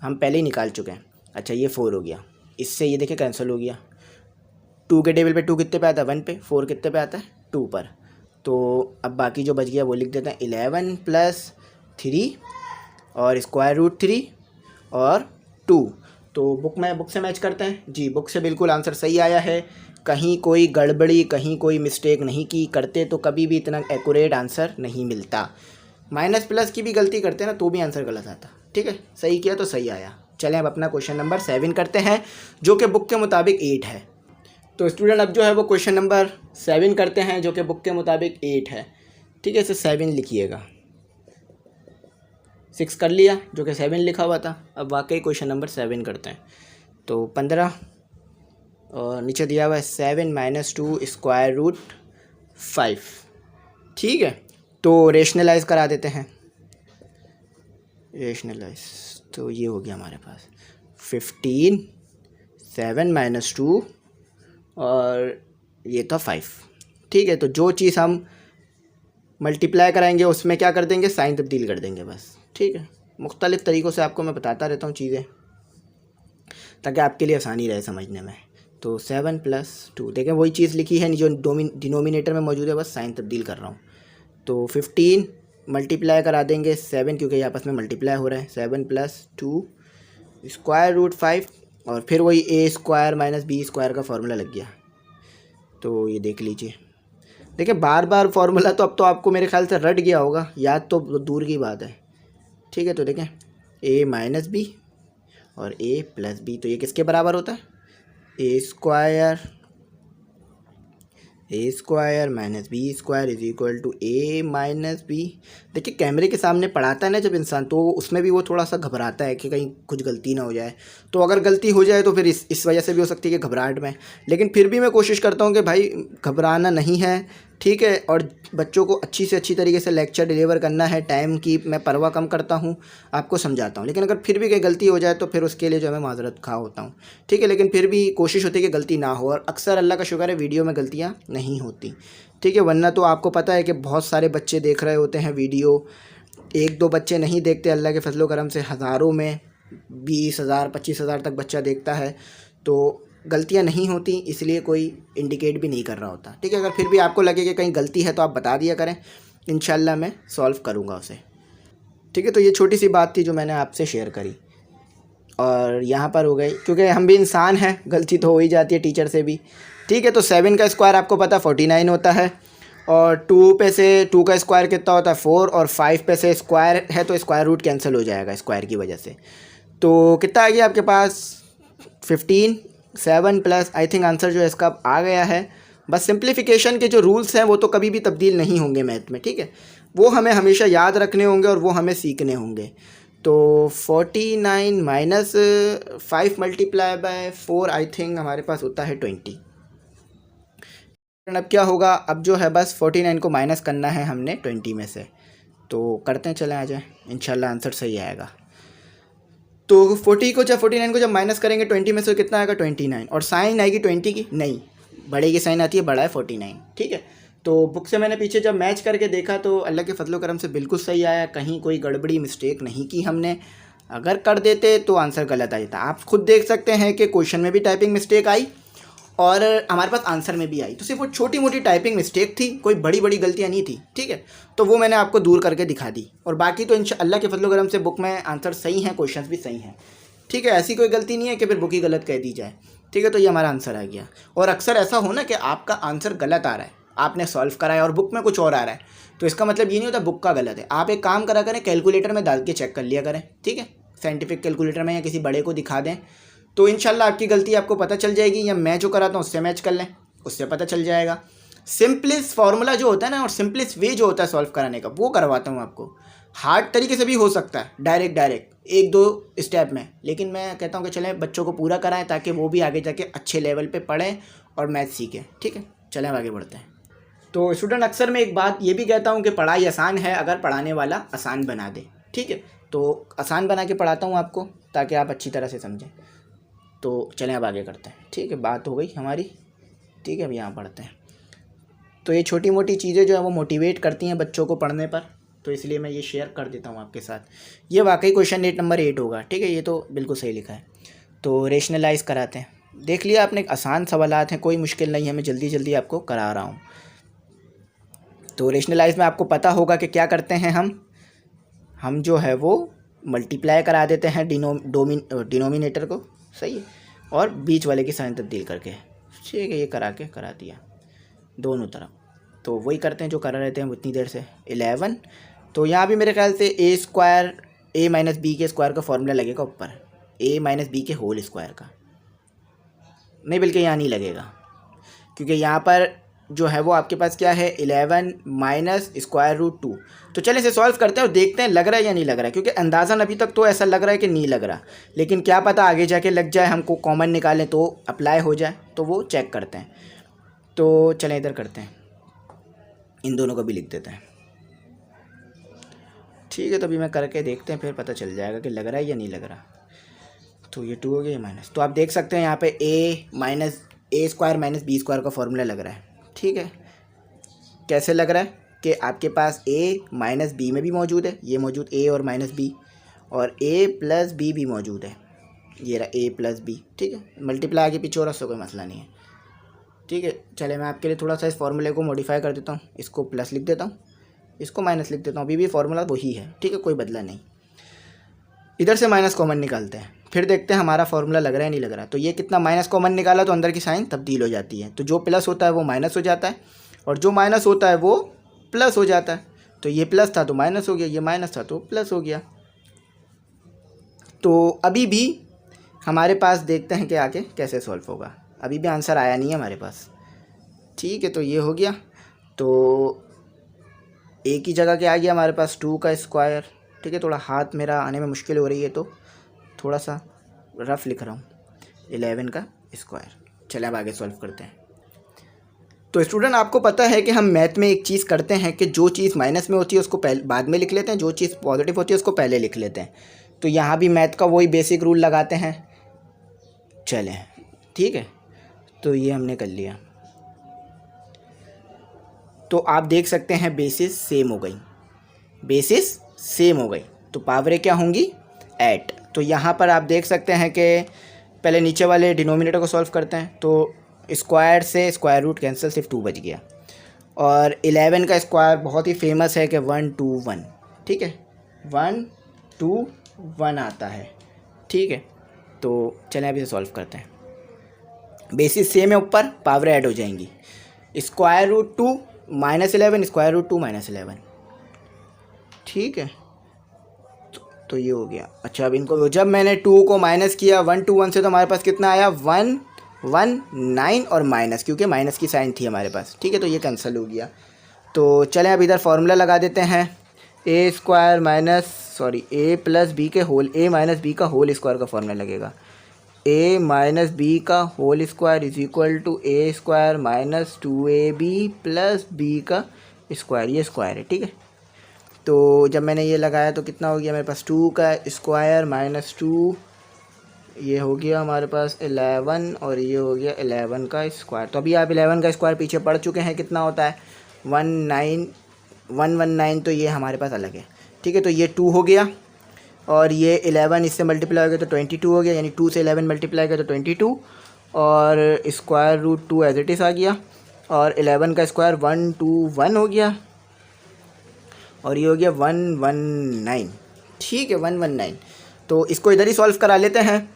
हम पहले ही निकाल चुके हैं। अच्छा ये 4 हो गया, इससे ये देखिए कैंसिल हो गया। 2 के टेबल पे 2 कितने पे आता है 1 पे, 4 कितने पे आता है 2 पर। तो अब बाकी जो बच गया वो लिख देते हैं 11 + 3 और स्क्वायर रूट 3 और 2। तो बुक से मैच करते हैं जी, बुक से बिल्कुल आंसर सही आया है, कहीं कोई गड़बड़ी कहीं कोई मिस्टेक नहीं की, करते तो कभी भी इतना एक्यूरेट आंसर नहीं मिलता। माइनस प्लस की भी गलती करते हैं ना तो भी आंसर गलत आता, ठीक है, सही किया तो सही आया। चलें अब अपना क्वेश्चन नंबर 7 करते हैं जो कि बुक के मुताबिक 8 है। तो स्टूडेंट अब जो है वो क्वेश्चन नंबर 7 करते हैं जो कि बुक के मुताबिक 8 है, ठीक है, इसे 7 लिखिएगा। 6 कर लिया जो कि 7 लिखा हुआ था, अब वाकई क्वेश्चन नंबर 7 करते हैं। तो 15 और नीचे दिया हुआ है 7 - 2 स्क्वायर रूट 5, ठीक है। तो रेशनलाइज करा देते हैं, रेशनलाइज तो ये हो गया हमारे पास 15, 7 - 2 और ये था 5, ठीक है। तो जो चीज़ हम मल्टीप्लाई कराएंगे उसमें क्या कर देंगे, साइन तब्दील कर देंगे बस, ठीक है। मुख्तलिफ़ तरीक़ों से आपको मैं बताता रहता हूँ चीज़ें ताकि आपके लिए आसानी रहे समझने में। तो 7 + 2 देखें वही चीज़ लिखी है जो डिनोमिनेटर में मौजूद है, बस साइन तब्दील कर रहा हूँ। तो 15 मल्टीप्लाई करा देंगे 7 क्योंकि ये आपस में मल्टीप्लाई हो रहा है, 7 + 2 स्क्वायर रूट 5 और फिर वही a² - b² का फार्मूला लग गया। तो ये देख लीजिए, देखिए बार बार फार्मूला तो अब तो आपको मेरे ख्याल से रट गया होगा, याद तो दूर की बात है, ठीक है। तो देखें a - b और a + b, तो ये किसके बराबर होता है, a² - b² - a - b। देखिए कैमरे के सामने पढ़ाता है ना जब इंसान, तो उसमें भी वो थोड़ा सा घबराता है कि कहीं कुछ गलती ना हो जाए। तो अगर गलती हो जाए तो फिर इस वजह से भी हो सकती है कि घबराहट में, लेकिन फिर भी मैं कोशिश करता हूँ कि भाई घबराना नहीं है, ठीक है। और बच्चों को अच्छी से अच्छी तरीके से लेक्चर डिलीवर करना है, टाइम की मैं परवाह कम करता हूँ, आपको समझाता हूँ। लेकिन अगर फिर भी कहीं गलती हो जाए तो फिर उसके लिए जो है मैं माजरत खा होता हूँ, ठीक है। लेकिन फिर भी कोशिश होती है कि गलती ना हो, और अक्सर अल्लाह का शुक्र है वीडियो में गलतियाँ नहीं होती, ठीक है। वरना तो आपको पता है कि बहुत सारे बच्चे देख रहे होते हैं वीडियो, 1-2 बच्चे नहीं देखते, अल्लाह के फजलो करम से हज़ारों में 20,000 25,000 तक बच्चा देखता है। तो गलतियां नहीं होती, इसलिए कोई इंडिकेट भी नहीं कर रहा होता, ठीक है। अगर फिर भी आपको लगे कि कहीं गलती है तो आप बता दिया करें, इंशाल्लाह मैं सॉल्व करूँगा उसे, ठीक है। तो ये छोटी सी बात थी जो मैंने आपसे शेयर करी, और यहाँ पर हो गई क्योंकि हम भी इंसान हैं, गलती तो हो ही जाती है टीचर से भी, ठीक है। तो 7 का स्क्वायर आपको पता 49 होता है, और 2 पे से 2 का स्क्वायर कितना होता है 4, और 5 पे से स्क्वायर है तो स्क्वायर रूट कैंसिल हो जाएगा स्क्वायर की वजह से। तो कितना आ गया आपके पास 15, 7 प्लस, आई थिंक आंसर जो है इसका आ गया है। बस सिंप्लीफिकेशन के जो रूल्स हैं वो तो कभी भी तब्दील नहीं होंगे मैथ में, ठीक है, वो हमें हमेशा याद रखने होंगे और वो हमें सीखने होंगे। तो 49 - 5 × 4 आई थिंक हमारे पास होता है 20। अब क्या होगा, अब जो है बस 49 को माइनस करना है हमने 20 में से, तो करते हैं, चलें आ जाए, इंशाल्लाह आंसर सही आएगा। तो 49 को जब माइनस करेंगे 20 में से कितना आएगा 29, और साइन आएगी 20 की, नहीं बड़े की साइन आती है, बड़ा है 49, ठीक है। तो बुक से मैंने पीछे जब मैच करके देखा तो अल्लाह के फजलो करम से बिल्कुल सही आया, कहीं कोई गड़बड़ी मिस्टेक नहीं की हमने। अगर कर देते तो आंसर गलत आ जाता। आप खुद देख सकते हैं कि क्वेश्चन में भी टाइपिंग मिस्टेक आई और हमारे पास आंसर में भी आई, तो सिर्फ वो छोटी मोटी टाइपिंग मिस्टेक थी, कोई बड़ी बड़ी गलतियाँ नहीं थी, ठीक है। तो वो मैंने आपको दूर करके दिखा दी, और बाकी तो इंशाअल्लाह के फजलो करम से बुक में आंसर सही हैं, क्वेश्चंस भी सही हैं, ठीक है। ऐसी कोई गलती नहीं है कि फिर बुक ही गलत कह दी जाए, ठीक है। तो ये हमारा आंसर आ गया। और अक्सर ऐसा हो ना कि आपका आंसर गलत आ रहा है, आपने सॉल्व करा है और बुक में कुछ और आ रहा है, तो इसका मतलब ये नहीं होता बुक का गलत है। आप एक काम करा करें, कैलकुलेटर में डाल के चेक कर लिया करें, ठीक है, साइंटिफिक कैलकुलेटर में, या किसी बड़े को दिखा दें, तो इंशाल्लाह आपकी गलती आपको पता चल जाएगी। या मैं जो कराता हूँ उससे मैच कर लें, उससे पता चल जाएगा। सिंपलेस्ट फार्मूला जो होता है ना, और सिंपलेस्ट वे जो होता है सॉल्व कराने का, वो करवाता हूँ आपको। हार्ड तरीके से भी हो सकता है, डायरेक्ट 1-2 स्टेप में, लेकिन मैं कहता हूँ कि चलें बच्चों को पूरा कराएं ताकि वो भी आगे जाके अच्छे लेवल पे पढ़ें और मैथ सीखें, ठीक है। चलें आगे बढ़ते हैं। तो स्टूडेंट अक्सर मैं एक बात ये भी कहता हूँ कि पढ़ाई आसान है अगर पढ़ाने वाला आसान बना दे, ठीक है। तो आसान बना के पढ़ाता हूँ आपको ताकि आप अच्छी तरह से समझें। तो चलें अब आगे करते हैं, ठीक है, बात हो गई हमारी, ठीक है। अब यहाँ पढ़ते हैं। तो ये छोटी मोटी चीज़ें जो है वो मोटिवेट करती हैं बच्चों को पढ़ने पर, तो इसलिए मैं ये शेयर कर देता हूँ आपके साथ। ये वाकई क्वेश्चन 8 नंबर 8 होगा, ठीक है, ये तो बिल्कुल सही लिखा है। तो रेशनलाइज कराते हैं, देख लिया आपने, आसान सवालात हैं, कोई मुश्किल नहीं है, मैं जल्दी जल्दी आपको करा रहा हूँ। तो रेशनलाइज में आपको पता होगा कि क्या करते हैं हम जो है वो मल्टीप्लाई करा देते हैं डिनोमिनेटर को, सही है, और बीच वाले की साइन तब्दील करके, ठीक है, ये करा दिया दोनों तरफ। तो वही करते हैं जो कर रहे थे हम उतनी देर से। 11, तो यहाँ भी मेरे ख्याल से ए स्क्वायर ए माइनस बी के स्क्वायर का फॉर्मूला लगेगा ऊपर, ए माइनस बी के होल स्क्वायर का नहीं, बल्कि यहाँ नहीं लगेगा, क्योंकि यहाँ पर जो है वो आपके पास क्या है 11 माइनस स्क्वायर रूट 2। तो चलिए इसे सॉल्व करते हैं और देखते हैं लग रहा है या नहीं लग रहा है, क्योंकि अंदाज़न अभी तक तो ऐसा लग रहा है कि नहीं लग रहा, लेकिन क्या पता आगे जाके लग जाए, हमको कॉमन निकालें तो अप्लाई हो जाए, तो वो चेक करते हैं। तो चलें इधर करते हैं, इन दोनों को भी लिख देते हैं, ठीक है। तो अभी मैं करके देखते हैं, फिर पता चल जाएगा कि लग रहा है या नहीं लग रहा। तो ये 2 हो गया, ये माइनस, तो आप देख सकते हैं यहाँ पे ए स्क्वायर माइनस बी स्क्वायर का फॉर्मूला लग रहा है, ठीक है। कैसे लग रहा है कि आपके पास ए माइनस बी में भी मौजूद है, ये मौजूद ए और माइनस बी, और ए प्लस बी भी मौजूद है, ये रहा ए प्लस बी, ठीक है। मल्टीप्लाई आगे पीछे हो रहा, उससे कोई मसला नहीं है, ठीक है। चले मैं आपके लिए थोड़ा सा इस फॉर्मूले को मॉडिफाई कर देता हूँ, इसको प्लस लिख देता हूँ, इसको माइनस लिख देता हूँ, अभी भी फार्मूला वही है, ठीक है, कोई बदला नहीं। इधर से माइनस कॉमन निकालते हैं, फिर देखते हैं हमारा फार्मूला लग रहा है नहीं लग रहा। तो ये कितना माइनस कॉमन निकाला तो अंदर की साइन तब्दील हो जाती है, तो जो प्लस होता है वो माइनस हो जाता है, और जो माइनस होता है वो प्लस हो जाता है। तो ये प्लस था तो माइनस हो गया, ये माइनस था तो प्लस हो गया। तो अभी भी हमारे पास देखते हैं कि आगे कैसे सॉल्व होगा, अभी भी आंसर आया नहीं है हमारे पास, ठीक है। तो ये हो गया, तो ए की जगह क्या आ गया हमारे पास 2 का स्क्वायर, ठीक है। थोड़ा हाथ मेरा आने में मुश्किल हो रही है तो थोड़ा सा रफ लिख रहा हूँ, 11 का स्क्वायर। चलिए अब आगे सॉल्व करते हैं। तो स्टूडेंट आपको पता है कि हम मैथ में एक चीज़ करते हैं कि जो चीज़ माइनस में होती है उसको पहले बाद में लिख लेते हैं, जो चीज़ पॉजिटिव होती है उसको पहले लिख लेते हैं। तो यहाँ भी मैथ का वही बेसिक रूल लगाते हैं, चलें, ठीक है। तो ये हमने कर लिया, तो आप देख सकते हैं बेसिस सेम हो गई, बेसिस सेम हो गई, तो पावरें क्या होंगी 8। तो यहाँ पर आप देख सकते हैं कि पहले नीचे वाले डिनोमिनेटर को सॉल्व करते हैं, तो स्क्वायर से स्क्वायर रूट कैंसिल, सिर्फ 2 बच गया। और 11 का स्क्वायर बहुत ही फेमस है कि 1 2 1, ठीक है, 1 2 1 आता है, ठीक है। तो चलें अभी इसे सॉल्व करते हैं। बेसिस सेम है, ऊपर पावर ऐड हो जाएंगी, square root 2 minus 11 square root 2 minus 11, ठीक है। तो ये हो गया। अच्छा अब इनको जब मैंने 2 को माइनस किया 1 2 1 से, तो हमारे पास कितना आया 1 1 9 और माइनस, क्योंकि माइनस की साइन थी हमारे पास, ठीक है। तो ये कैंसिल हो गया। तो चलें अब इधर फार्मूला लगा देते हैं, A square minus A plus B के होल, ए माइनस बी का होल स्क्वायर का फार्मूला लगेगा, ए माइनस बी का whole square is equal to A square minus 2ab plus B का स्क्वायर, ये स्क्वायर है, ठीक है। तो जब मैंने ये लगाया तो कितना हो गया मेरे पास 2 का स्क्वायर माइनस 2, ये हो गया हमारे पास 11, और ये हो गया 11 का स्क्वायर। तो अभी आप 11 का स्क्वायर पीछे पढ़ चुके हैं, कितना होता है 119, तो ये हमारे पास अलग है, ठीक है। तो ये 2 हो गया, और ये 11 इससे मल्टीप्लाई हो गया तो 22 हो गया, यानी 2 से 11 मल्टीप्लाई किया तो 22, और square root 2 as it is आ गया, और 11 का स्क्वायर 121 हो गया, और ये हो गया 119, ठीक है 119। तो इसको इधर ही सॉल्व करा लेते हैं।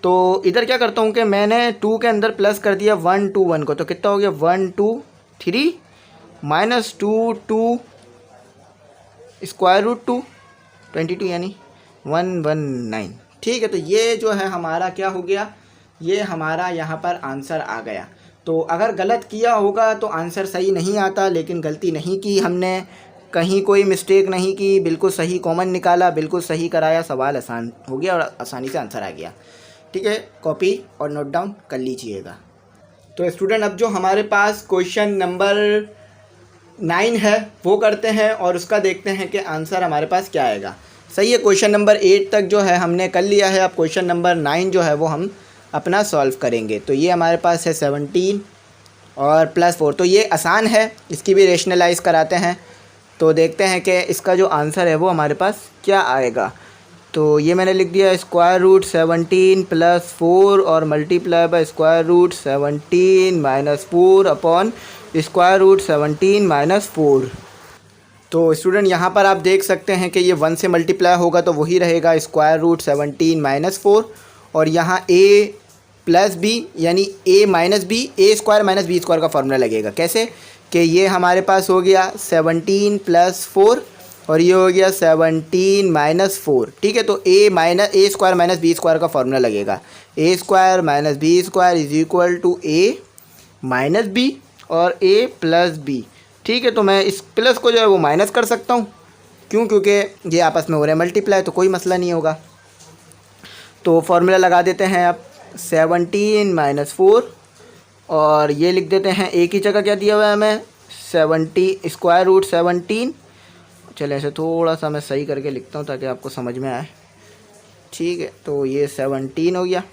तो इधर क्या करता हूँ कि मैंने 2 के अंदर प्लस कर दिया 1 2 1 को, तो कितना हो गया 1 2 3 माइनस 2 2 स्क्वायर रूट 2 22, यानी 119, ठीक है। तो ये जो है हमारा क्या हो गया, ये हमारा यहाँ पर आंसर आ गया। तो अगर गलत किया होगा तो आंसर सही नहीं आता, लेकिन गलती नहीं की हमने, कहीं कोई मिस्टेक नहीं की, बिल्कुल सही कॉमन निकाला, बिल्कुल सही कराया, सवाल आसान हो गया और आसानी से आंसर आ गया, ठीक है। कॉपी और नोट डाउन कर लीजिएगा। तो स्टूडेंट अब जो हमारे पास क्वेश्चन नंबर 9 है वो करते हैं, और उसका देखते हैं कि आंसर हमारे पास क्या आएगा। सही है, क्वेश्चन नंबर 8 तक जो है हमने कर लिया है, अब क्वेश्चन नंबर 9 जो है वो हम अपना सॉल्व करेंगे। तो ये हमारे पास है 17, और +4। तो ये आसान है, इसकी भी रेशनलाइज कराते हैं। तो देखते हैं कि इसका जो आंसर है वो हमारे पास क्या आएगा। तो ये मैंने लिख दिया √17 + 4 और मल्टीप्लाई बाय √17 - 4 अपॉन √17 - 4। तो स्टूडेंट यहाँ पर आप देख सकते हैं कि ये 1 से मल्टीप्लाई होगा तो वही रहेगा √17 - 4। और यहाँ a + b यानी a - b, a² - b² का फार्मूला लगेगा। कैसे कि ये हमारे पास हो गया 17 + 4 और ये हो गया 17 - 4। ठीक है, तो a² - b² का फार्मूला लगेगा। a² - b² = a - b और a + b। ठीक है, तो मैं इस प्लस को जो है वो माइनस कर सकता हूँ। क्यों? क्योंकि ये आपस में हो रहे हैं मल्टीप्लाई, तो कोई मसला नहीं होगा। तो फार्मूला लगा देते हैं आप 17 - 4 और ये लिख देते हैं एक ही जगह क्या दिया हुआ है हमें 17। चले ऐसे थोड़ा सा मैं सही करके लिखता हूँ ताकि आपको समझ में आए। ठीक है, तो ये 17 हो गया,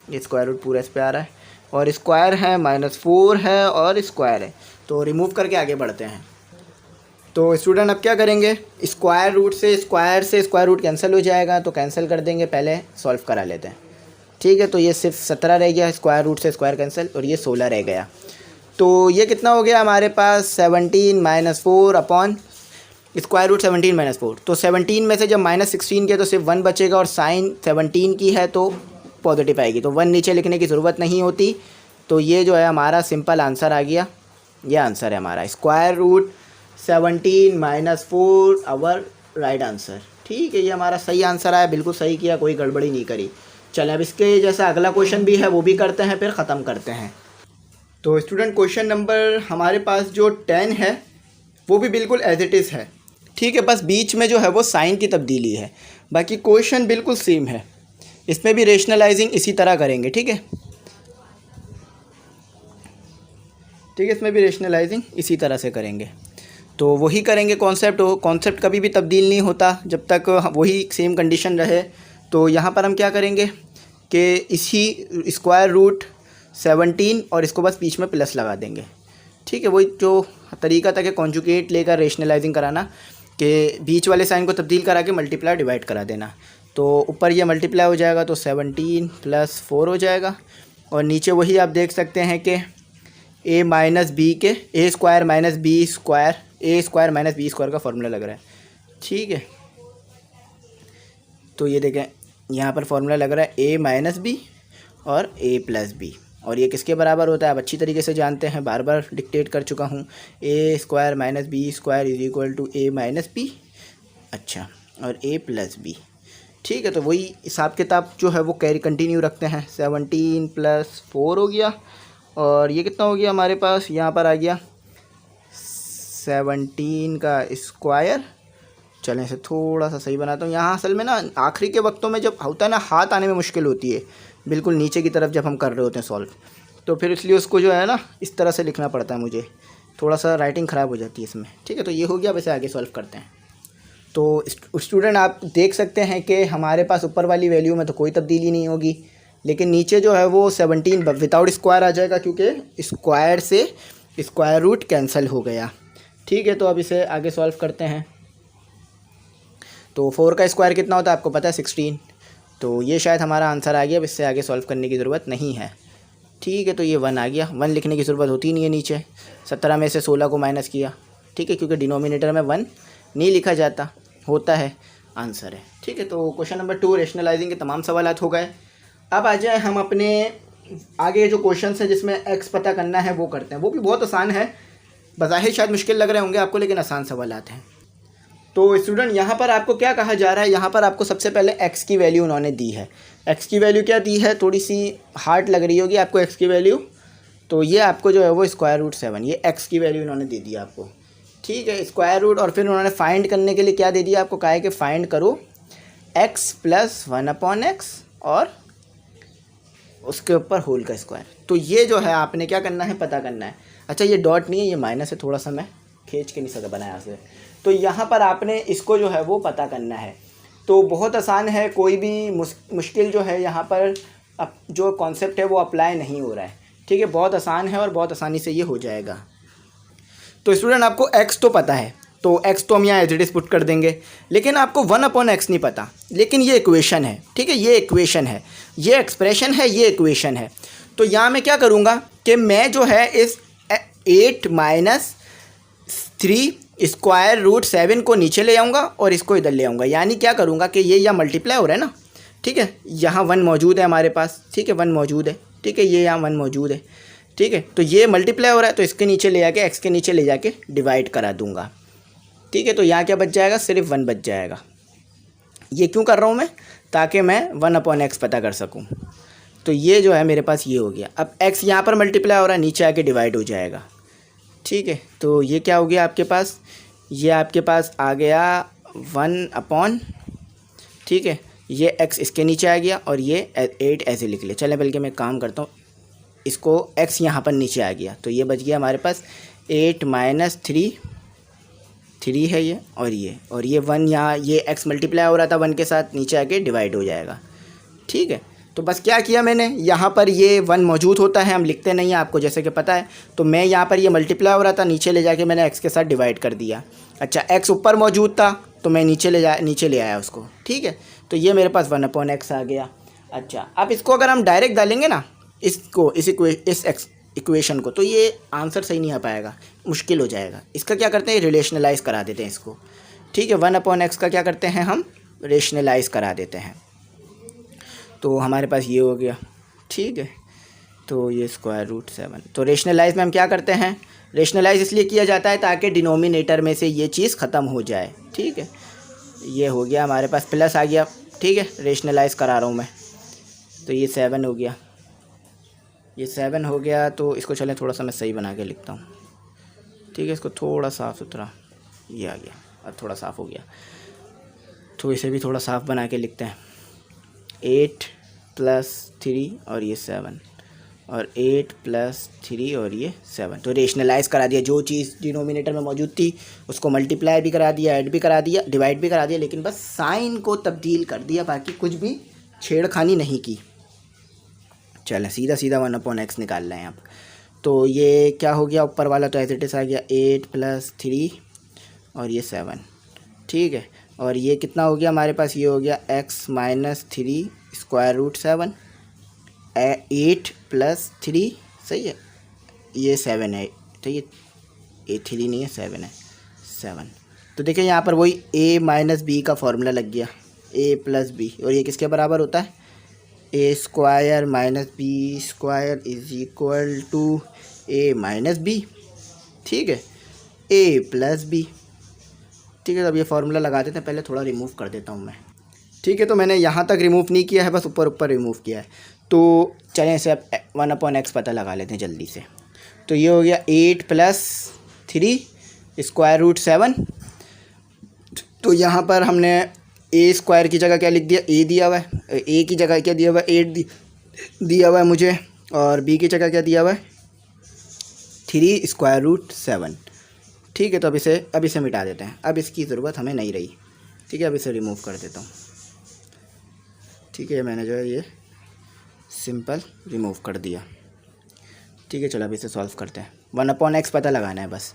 ये स्क्वायर रूट पूरा इस पे आ रहा है और स्क्वायर है -4 है और स्क्वायर है, तो रिमूव करके आगे बढ़ते हैं। तो स्टूडेंट अब क्या करेंगे, स्क्वायर रूट से स्क्वायर रूट कैंसिल हो जाएगा, तो कैंसिल कर देंगे, पहले सॉल्व करा लेते हैं। ठीक है, तो ये सिर्फ 17 रह गया, स्क्वायर रूट से स्क्वायर कैंसिल, और ये 16 रह गया। तो ये कितना हो गया हमारे पास 17 - 4 अपॉन √17 - 4। तो 17 में से जब -16 किया तो सिर्फ 1 बचेगा और साइन 17 की है तो पॉजिटिव आएगी, तो 1 नीचे लिखने की ज़रूरत नहीं होती। तो ये जो है हमारा सिंपल आंसर आ गया, ये आंसर है हमारा √17 - 4 आवर राइट आंसर। ठीक है, ये हमारा सही आंसर आया, बिल्कुल सही किया, कोई गड़बड़ी नहीं करी। चलें अब इसके जैसा अगला क्वेश्चन भी है वो भी करते हैं, फिर ख़त्म करते हैं। तो स्टूडेंट क्वेश्चन नंबर हमारे पास जो 10 है वो भी बिल्कुल एज इट इज़ है। ठीक है, बस बीच में जो है वो साइन की तब्दीली है, बाकी क्वेश्चन बिल्कुल सेम है। इसमें भी रेशनलाइजिंग इसी तरह करेंगे। ठीक है, इसमें भी रेशनलाइजिंग इसी तरह से करेंगे, तो वही करेंगे। कॉन्सेप्ट कभी भी तब्दील नहीं होता जब तक वही सेम कंडीशन रहे। तो यहाँ पर हम क्या करेंगे कि इसी √17 और इसको बस बीच में प्लस लगा देंगे। ठीक है, वही जो तरीका था कि कॉन्जुगेट लेकर रेशनलाइजिंग कराना, कि बीच वाले साइन को तब्दील करा के मल्टीप्लाई डिवाइड करा देना। तो ऊपर ये मल्टीप्लाई हो जाएगा तो 17 + 4 हो जाएगा, और नीचे वही आप देख सकते हैं कि a - b के a² - b² का फार्मूला लग रहा है। ठीक है, तो ये देखें यहाँ पर फार्मूला लग रहा है a - b और a + b, और ये किसके बराबर होता है आप अच्छी तरीके से जानते हैं, बार बार डिक्टेट कर चुका हूँ। a² - b² = a - b। अच्छा, और a + b। ठीक है, तो वही हिसाब किताब जो है वो कंटिन्यू रखते हैं। 17 + 4 हो गया, और ये कितना हो गया हमारे पास, यहाँ पर आ गया 17 का स्क्वायर। चलें इसे थोड़ा सा सही बनाता हूँ। यहाँ असल में ना आखिरी के वक्तों में जब होता है ना, हाथ आने में मुश्किल होती है, बिल्कुल नीचे की तरफ जब हम कर रहे होते हैं सॉल्व, तो फिर इसलिए उसको जो है ना इस तरह से लिखना पड़ता है मुझे, थोड़ा सा राइटिंग ख़राब हो जाती है इसमें। ठीक है, तो ये हो गया, वैसे आगे सॉल्व करते हैं। तो स्टूडेंट आप देख सकते हैं कि हमारे पास ऊपर वाली वैल्यू में तो कोई तब्दीली नहीं होगी, लेकिन नीचे जो है वो 17 विदाउट स्क्वायर आ जाएगा, क्योंकि स्क्वायर से स्क्वायर रूट कैंसिल हो गया। ठीक है, तो अब इसे आगे सॉल्व करते हैं। तो 4 का स्क्वायर कितना होता है आपको पता है 16, तो ये शायद हमारा आंसर आ गया। अब इससे आगे सॉल्व करने की ज़रूरत नहीं है। ठीक है, तो ये 1 आ गया, 1 लिखने की ज़रूरत होती नहीं है नीचे। 17 में से 16 को माइनस किया। ठीक है, क्योंकि डिनोमिनेटर में 1 नहीं लिखा जाता, होता है, आंसर है। ठीक है, तो क्वेश्चन नंबर 2 रेशनलाइजिंग के तमाम सवाल हो गए। अब आ जाए हम अपने आगे जो क्वेश्चन है जिसमें एक्स पता करना है वो करते हैं। वो भी बहुत आसान है, बज़ाहिर शायद मुश्किल लग रहे होंगे आपको, लेकिन आसान सवाल हैं। तो स्टूडेंट यहाँ पर आपको क्या कहा जा रहा है, यहाँ पर आपको सबसे पहले एक्स की वैल्यू उन्होंने दी है। एक्स की वैल्यू क्या दी है, थोड़ी सी हार्ड लग रही होगी आपको एक्स की वैल्यू, तो ये आपको जो है वो √7, ये एक्स की वैल्यू इन्होंने दे दी आपको। ठीक है, स्क्वायर रूट, और फिर उन्होंने फाइंड करने के लिए क्या दे दिया आपको, कहा है कि फाइंड करो x + 1/x और उसके ऊपर होल का स्क्वायर। तो ये जो है आपने क्या करना है, पता करना है। अच्छा, ये डॉट नहीं है, ये माइनस है, थोड़ा सा मैं खींच के नहीं सका बनाया से। तो यहाँ पर आपने इसको जो है वो पता करना है। तो बहुत आसान है, कोई भी मुश्किल जो है यहाँ पर अब जो कॉन्सेप्ट है वो अप्लाई नहीं हो रहा है। ठीक है, बहुत आसान है और बहुत आसानी से ये हो जाएगा। तो स्टूडेंट आपको x तो पता है, तो x तो हम यहाँ एज इट इज़ पुट कर देंगे, लेकिन आपको 1/x नहीं पता, लेकिन ये इक्वेशन है, ठीक है, ये इक्वेशन है, ये एक्सप्रेशन है, ये इक्वेशन है। तो यहाँ मैं क्या करूँगा कि मैं जो है इस 8 - 3 स्क्वायर रूट 7 को नीचे ले आऊँगा और इसको इधर ले आऊँगा। यानी क्या करूँगा कि ये यहाँ मल्टीप्लाई हो रहा है ना, ठीक है, यहाँ 1 मौजूद है हमारे पास, ठीक है, 1 मौजूद है, ठीक है, ये यहाँ 1 मौजूद है, ठीक है, तो ये मल्टीप्लाई हो रहा है, तो इसके नीचे ले जाके x के नीचे ले जाके डिवाइड करा दूंगा, ठीक है। तो यहाँ क्या बच जाएगा, सिर्फ 1 बच जाएगा। ये क्यों कर रहा हूँ मैं, ताकि मैं 1/x पता कर सकूँ। तो ये जो है मेरे पास ये हो गया। अब x यहाँ पर मल्टीप्लाई हो रहा है, नीचे आके डिवाइड हो जाएगा, ठीक है। तो ये क्या हो गया आपके पास, ये आपके पास आ गया 1/, ठीक है, ये x इसके नीचे आ गया और ये 8 ऐसे लिख ले। चलें बल्कि मैं काम करता हूँ, इसको x यहाँ पर नीचे आ गया, तो ये बच गया हमारे पास 8 - 3 है ये, और ये 1 यहाँ, ये x मल्टीप्लाई हो रहा था 1 के साथ, नीचे आके डिवाइड हो जाएगा, ठीक है। तो बस क्या किया मैंने, यहाँ पर ये 1 मौजूद होता है, हम लिखते नहीं हैं आपको जैसे कि पता है, तो मैं यहाँ पर ये मल्टीप्लाई हो रहा था, नीचे ले जाके मैंने x के साथ डिवाइड कर दिया। अच्छा, x ऊपर मौजूद था तो मैं नीचे ले आया उसको, ठीक है। तो ये मेरे पास 1/x आ गया। अच्छा, अब इसको अगर हम डायरेक्ट डालेंगे ना, इसको इस इक्वेशन को, तो ये आंसर सही नहीं आ पाएगा, मुश्किल हो जाएगा। इसका क्या करते हैं, रेशनलाइज करा देते हैं इसको, ठीक है। 1/x का क्या करते हैं हम, रेशनलाइज करा देते हैं। तो हमारे पास ये हो गया, ठीक है। तो ये स्क्वायर रूट 7, तो रेशनलाइज में हम क्या करते हैं, रेशनलाइज इसलिए किया जाता है ताकि डिनोमिनेटर में से ये चीज़ ख़त्म हो जाए, ठीक है। ये हो गया हमारे पास, प्लस आ गया, ठीक है, रेशनलाइज करा रहा हूँ मैं। तो ये 7 हो गया, ये 7 हो गया। तो इसको चलें थोड़ा सा मैं सही बना के लिखता हूँ, ठीक है, इसको थोड़ा साफ़ सुथरा, ये आ गया, अब थोड़ा साफ़ हो गया। तो इसे भी थोड़ा साफ़ बना के लिखते हैं, 8 + 3 और ये 7, और 8 + 3 और ये 7। तो रेशनलाइज करा दिया, जो चीज़ डिनोमिनेटर में मौजूद थी उसको मल्टीप्लाई भी करा दिया, ऐड भी करा दिया, डिवाइड भी करा दिया, लेकिन बस साइन को तब्दील कर दिया, बाकी कुछ भी छेड़खानी नहीं की। चलें सीधा 1/x निकाल लें आप। तो ये क्या हो गया, ऊपर वाला तो एज इट इज़ आ गया 8 + 3 और ये 7, ठीक है। और ये कितना हो गया हमारे पास, ये हो गया x - 3 स्क्वायर रूट 7, 8 + 3, सही है, ये 7 है, तो ये 3 नहीं है, 7 है, 7। तो देखिए यहाँ पर वही a - b का फॉर्मूला लग गया, a + b, और ये किसके बराबर होता है, a² - b² = a - b, ठीक है, a + b, ठीक है। अब ये फार्मूला लगा देते हैं, पहले थोड़ा रिमूव कर देता हूँ मैं, ठीक है। तो मैंने यहाँ तक रिमूव नहीं किया है, बस ऊपर रिमूव किया है। तो चलें इसे अब 1/x पता लगा लेते हैं जल्दी से। तो ये हो गया 8 + 3 स्क्वायर रूट 7। तो यहाँ पर हमने a² की जगह क्या लिख दिया, a दिया हुआ है, a की जगह क्या दिया हुआ है, 8 दिया हुआ है मुझे, और b की जगह क्या दिया हुआ है, 3 स्क्वायर रूट 7, ठीक है। तो अब इसे मिटा देते हैं, अब इसकी ज़रूरत हमें नहीं रही, ठीक है। अब इसे रिमूव कर देता हूँ, ठीक है, मैंने जो है ये सिंपल रिमूव कर दिया, ठीक है। चलो अब इसे सॉल्व करते हैं। 1/x पता लगाना है बस,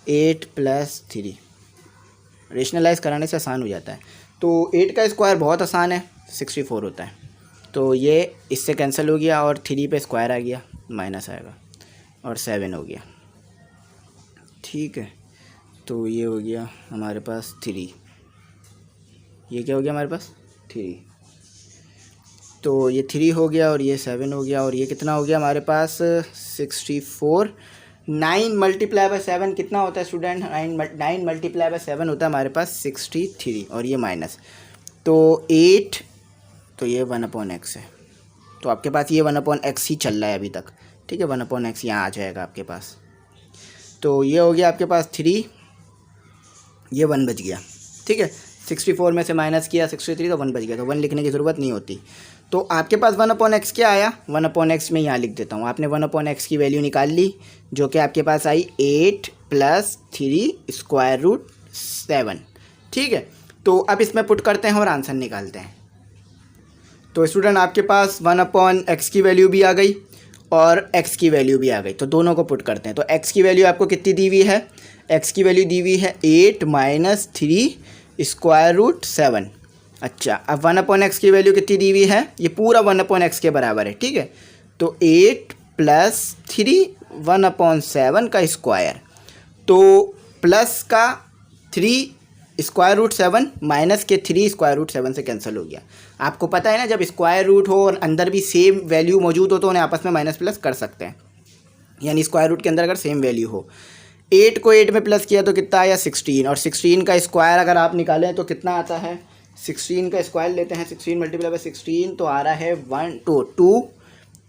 8 + 3 रेशनलाइज कराने से आसान हो जाता है। तो 8 का स्क्वायर बहुत आसान है, 64 होता है। तो ये इससे कैंसिल हो गया और 3 पे स्क्वायर आ गया, माइनस आएगा, और 7 हो गया, ठीक है। तो ये हो गया हमारे पास 3, ये क्या हो गया हमारे पास 3, तो ये 3 हो गया और ये 7 हो गया, और ये कितना हो गया हमारे पास 64। 9 × 7 कितना होता है स्टूडेंट, 9 × 7 होता है हमारे पास 63, और ये माइनस, तो 8, तो ये 1/x है। तो आपके पास ये 1/x ही चल रहा है अभी तक, ठीक है। 1/x यहाँ आ जाएगा आपके पास। तो ये हो गया आपके पास 3, ये 1 बच गया, ठीक है। 64 में से माइनस किया 63, तो 1 बच गया, तो 1 लिखने की ज़रूरत नहीं होती। तो आपके पास 1/x क्या आया, 1/x में यहाँ लिख देता हूँ। आपने 1/x की वैल्यू निकाल ली, जो कि आपके पास आई 8 + 3 स्क्वायर रूट 7, ठीक है। तो अब इसमें पुट करते हैं और आंसर निकालते हैं। तो स्टूडेंट आपके पास 1/x की वैल्यू भी आ गई और x की वैल्यू भी आ गई, तो दोनों को पुट करते हैं। तो x की वैल्यू आपको कितनी दी हुई है, x की वैल्यू दी हुई है 8 माइनस 3 स्क्वायर रूट 7। अच्छा, अब 1/x की वैल्यू कितनी दी हुई है, ये पूरा 1/x के बराबर है, ठीक है। तो 8 प्लस 3 1/7 का स्क्वायर, तो प्लस का 3 स्क्वायर रूट 7 माइनस के 3 स्क्वायर रूट 7 से कैंसिल हो गया। आपको पता है ना, जब स्क्वायर रूट हो और अंदर भी सेम वैल्यू मौजूद हो तो उन्हें आपस में माइनस प्लस कर सकते हैं, यानी स्क्वायर रूट के अंदर अगर सेम वैल्यू हो। 8 को 8 में प्लस किया तो कितना आया 16, और 16 का स्क्वायर अगर आप निकालें तो कितना आता है, 16 का स्क्वायर लेते हैं, 16 मल्टीप्लाई बाई 16 तो आ रहा है 2।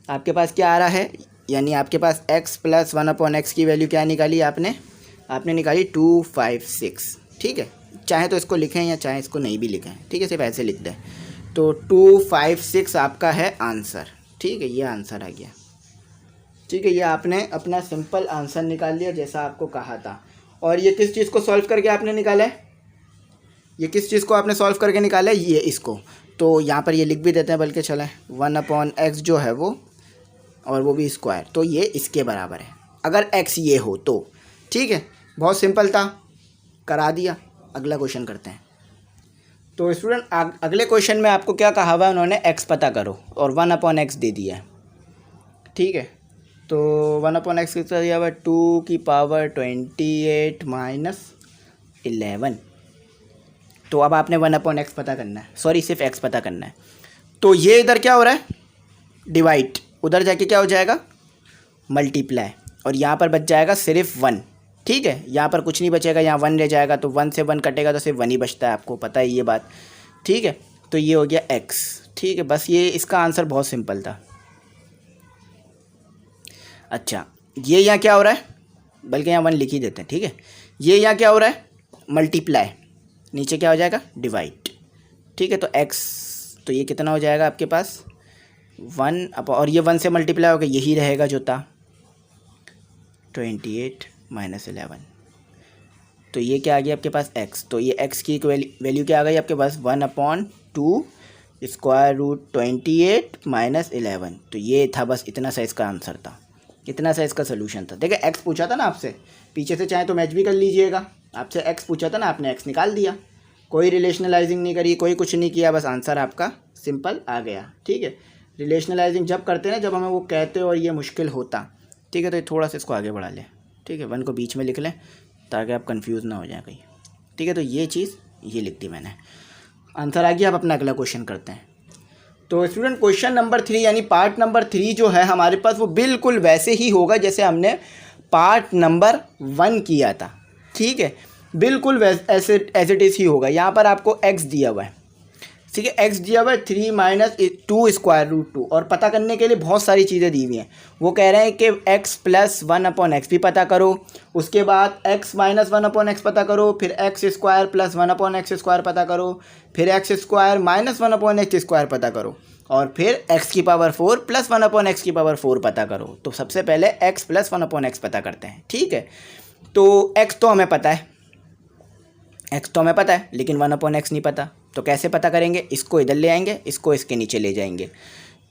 आपके पास क्या आ रहा है, यानी आपके पास x प्लस 1/x की वैल्यू क्या निकाली आपने निकाली 256, ठीक है। चाहे तो इसको लिखें या चाहे इसको नहीं भी लिखें, ठीक है, सिर्फ ऐसे लिख दें। तो 256 आपका है आंसर, ठीक है, ये आंसर आ गया, ठीक है। ये आपने अपना सिंपल आंसर निकाल लिया जैसा आपको कहा था। और ये किस चीज़ को सॉल्व करके आपने निकाला है, ये किस चीज़ को आपने सॉल्व करके निकाला है, ये इसको। तो यहाँ पर ये लिख भी देते हैं, बल्कि चला 1/x जो है वो, और वो भी स्क्वायर, तो ये इसके बराबर है अगर x ये हो तो, ठीक है। बहुत सिंपल था, करा दिया। अगला क्वेश्चन करते हैं। तो स्टूडेंट अगले क्वेश्चन में आपको क्या कहा हुआ है, उन्होंने x पता करो और 1/x दे दिया है, ठीक है। तो 1/x कितना दिया हुआ है, 2 की पावर 28 माइनस 11। तो अब आपने 1/x पता करना है, सॉरी सिर्फ x पता करना है। तो ये इधर क्या हो रहा है, डिवाइड, उधर जाके क्या हो जाएगा, मल्टीप्लाई, और यहाँ पर बच जाएगा सिर्फ 1, ठीक है। यहाँ पर कुछ नहीं बचेगा, यहाँ 1 रह जाएगा, तो 1 से 1 कटेगा तो सिर्फ 1 ही बचता है, आपको पता है ये बात, ठीक है। तो ये हो गया x, ठीक है। बस ये इसका आंसर बहुत सिंपल था। अच्छा, ये यहाँ क्या हो रहा है, बल्कि यहाँ 1 लिख ही देते हैं, ठीक है। ये यहाँ क्या हो रहा है, मल्टीप्लाई, नीचे क्या हो जाएगा, डिवाइड, ठीक है। तो x, तो ये कितना हो जाएगा आपके पास 1 और ये 1 से मल्टीप्लाई होगा, यही रहेगा जो था 28 माइनस 11। तो ये क्या आ गया आपके पास x, तो ये x की वैल्यू क्या आ गई आपके पास 1/2 स्क्वायर रूट 28 माइनस 11। तो ये था, बस इतना सा इसका आंसर था, इतना सा इसका सोल्यूशन था। देखिए x पूछा था ना आपसे, पीछे से चाहे तो मैच भी कर लीजिएगा, आपसे x पूछा था ना, आपने x निकाल दिया, कोई रिलेशनलाइजिंग नहीं करी, कोई कुछ नहीं किया, बस आंसर आपका सिंपल आ गया, ठीक है। रिलेशनलाइजिंग जब करते हैं ना, जब हमें वो कहते और ये मुश्किल होता, ठीक है। तो थोड़ा सा इसको आगे बढ़ा लें, ठीक है, 1 को बीच में लिख लें ताकि आप कंफ्यूज ना हो जाए कहीं, ठीक है। तो ये चीज़ ये लिख दी मैंने, आंसर आ गया। अब अपना अगला क्वेश्चन करते हैं। तो स्टूडेंट क्वेश्चन नंबर 3 यानी पार्ट नंबर 3 जो है हमारे पास, वो बिल्कुल वैसे ही होगा जैसे हमने पार्ट नंबर 1 किया था, ठीक है। बिल्कुल ऐसे एज इट इज़ ही होगा। यहाँ पर आपको x दिया हुआ है, ठीक है, x दिया हुआ है 3 माइनस 2 स्क्वायर रूट 2, और पता करने के लिए बहुत सारी चीज़ें दी हुई हैं। वो कह रहे हैं कि x प्लस 1/x भी पता करो, उसके बाद x माइनस 1/x पता करो, फिर x square plus 1/x square पता करो, फिर x square minus 1/x square पता करो, और फिर x की पावर 4 प्लस 1/x की पावर 4 पता करो। तो सबसे पहले x प्लस 1/x पता करते हैं, ठीक है। तो x तो हमें पता है, लेकिन 1/x नहीं पता, तो कैसे पता करेंगे, इसको इधर ले आएंगे, इसको इसके नीचे ले जाएंगे।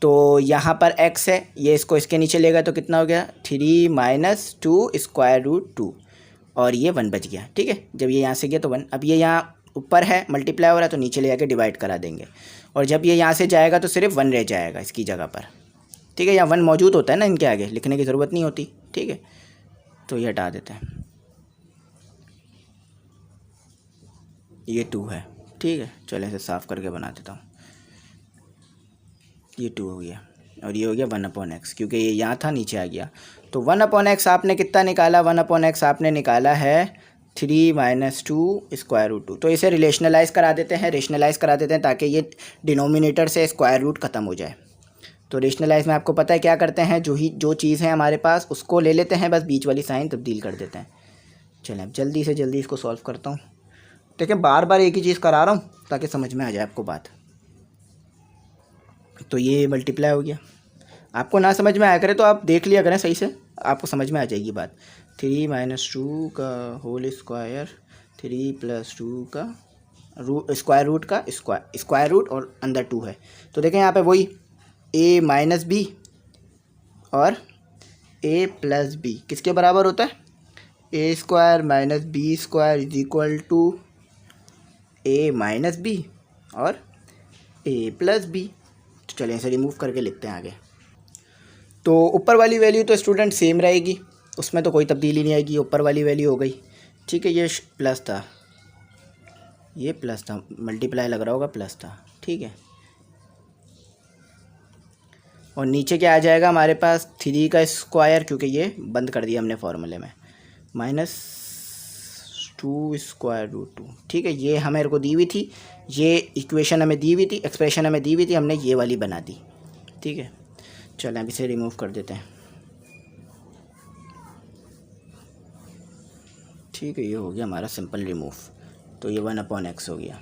तो यहाँ पर x है, ये इसको इसके नीचे ले गया तो कितना हो गया 3 माइनस 2 स्क्वायर रूट 2, और ये 1 बच गया, ठीक है। जब ये यहाँ से गया तो 1, अब ये यहाँ ऊपर है मल्टीप्लाई हो रहा है तो नीचे ले जाके डिवाइड करा देंगे, और जब ये यहाँ से जाएगा तो सिर्फ 1 रह जाएगा इसकी जगह पर, ठीक है। यहाँ 1 मौजूद होता है ना, इनके आगे लिखने की ज़रूरत नहीं होती, ठीक है। तो ये हटा देते हैं, ये 2 है, ठीक है। चलो इसे साफ़ करके बना देता हूँ, ये 2 हो गया, और ये हो गया 1/x, क्योंकि ये यहाँ था नीचे आ गया। तो 1/x आपने कितना निकाला, 1/x आपने निकाला है 3 माइनस 2 स्क्वायर रूट 2। तो इसे रेशनलाइज़ करा देते हैं, ताकि ये डिनोमिनेटर से स्क्वायर रूट ख़त्म हो जाए। तो रेशनलाइज में आपको पता है क्या करते हैं, जो चीज़ है हमारे पास उसको ले लेते हैं, बस बीच वाली साइन तब्दील कर देते हैं। चलें अब जल्दी से जल्दी इसको सॉल्व करता हूँ। देखिए बार बार एक ही चीज़ करा रहा हूँ ताकि समझ में आ जाए आपको बात। तो ये मल्टीप्लाई हो गया, आपको ना समझ में आया करे तो आप देख लिया करें सही से, आपको समझ में आ जाएगी बात। 3 माइनस 2 का होल स्क्वायर, 3 प्लस 2 का स्क्वायर रूट का स्क्वायर रूट और अंदर 2 है। तो देखें यहाँ पे वही a माइनस बी और ए प्लस बी किसके बराबर होता है, A square minus B square is equal to A minus B और ए प्लस बी। तो चलिए इसे रिमूव करके लिखते हैं आगे। तो ऊपर वाली वैल्यू तो स्टूडेंट सेम रहेगी, उसमें तो कोई तब्दीली नहीं आएगी, ऊपर वाली वैल्यू हो गई। ठीक है, ये प्लस था, ये प्लस था, मल्टीप्लाई लग रहा होगा, प्लस था। ठीक है, और नीचे क्या आ जाएगा हमारे पास 3 का स्क्वायर, क्योंकि ये बंद कर दिया हमने फॉर्मूले में, माइनस 2 स्क्वायर रूट 2। ठीक है, ये हमें को दी हुई थी, ये इक्वेशन हमें दी हुई थी, एक्सप्रेशन हमें दी हुई थी, हमने ये वाली बना दी। ठीक है, चलें अब इसे रिमूव कर देते हैं। ठीक है, ये हो गया हमारा सिंपल रिमूव। तो ये 1/x हो गया।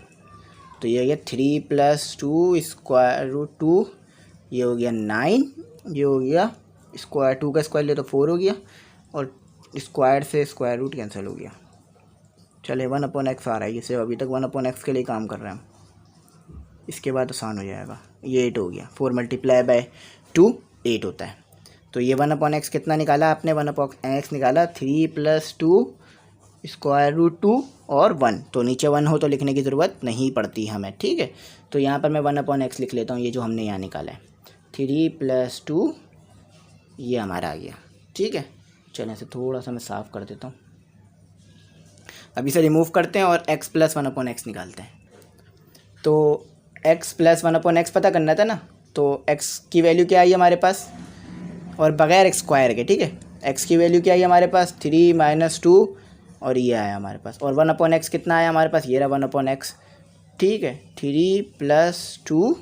तो ये हो गया 3 + 2 स्क्वायर रूट 2, ये हो गया 9, ये हो गया स्क्वायर, 2 का स्क्वायर ले तो 4 हो गया, और स्क्वायर से स्क्वायर रूट कैंसिल हो गया। चले 1/x आ रहा है, इसे अभी तक 1/x के लिए काम कर रहे हैं, इसके बाद आसान हो जाएगा। ये 8 हो गया, 4 × 2 8 होता है। तो ये 1/x कितना निकाला आपने, 1/x निकाला 3 + 2 स्क्वायर रूट 2 और 1। तो नीचे 1 हो तो लिखने की ज़रूरत नहीं पड़ती हमें। ठीक है, तो यहाँ पर मैं 1/x लिख लेता हूँ, ये जो हमने यहाँ निकाला है 3 + 2, ये हमारा आ गया। ठीक है, चलें इसे थोड़ा सा मैं साफ़ कर देता हूँ। अब इसे रिमूव करते हैं और x + 1/x निकालते हैं। तो x + 1/x पता करना था ना, तो x की वैल्यू क्या आई हमारे पास, और बग़ैर x स्क्वायर के। ठीक है, x की वैल्यू क्या आई हमारे पास 3 - 2, और ये आया हमारे पास, और 1/x कितना आया हमारे पास, ये रहा 1/x। ठीक है, 3 + 2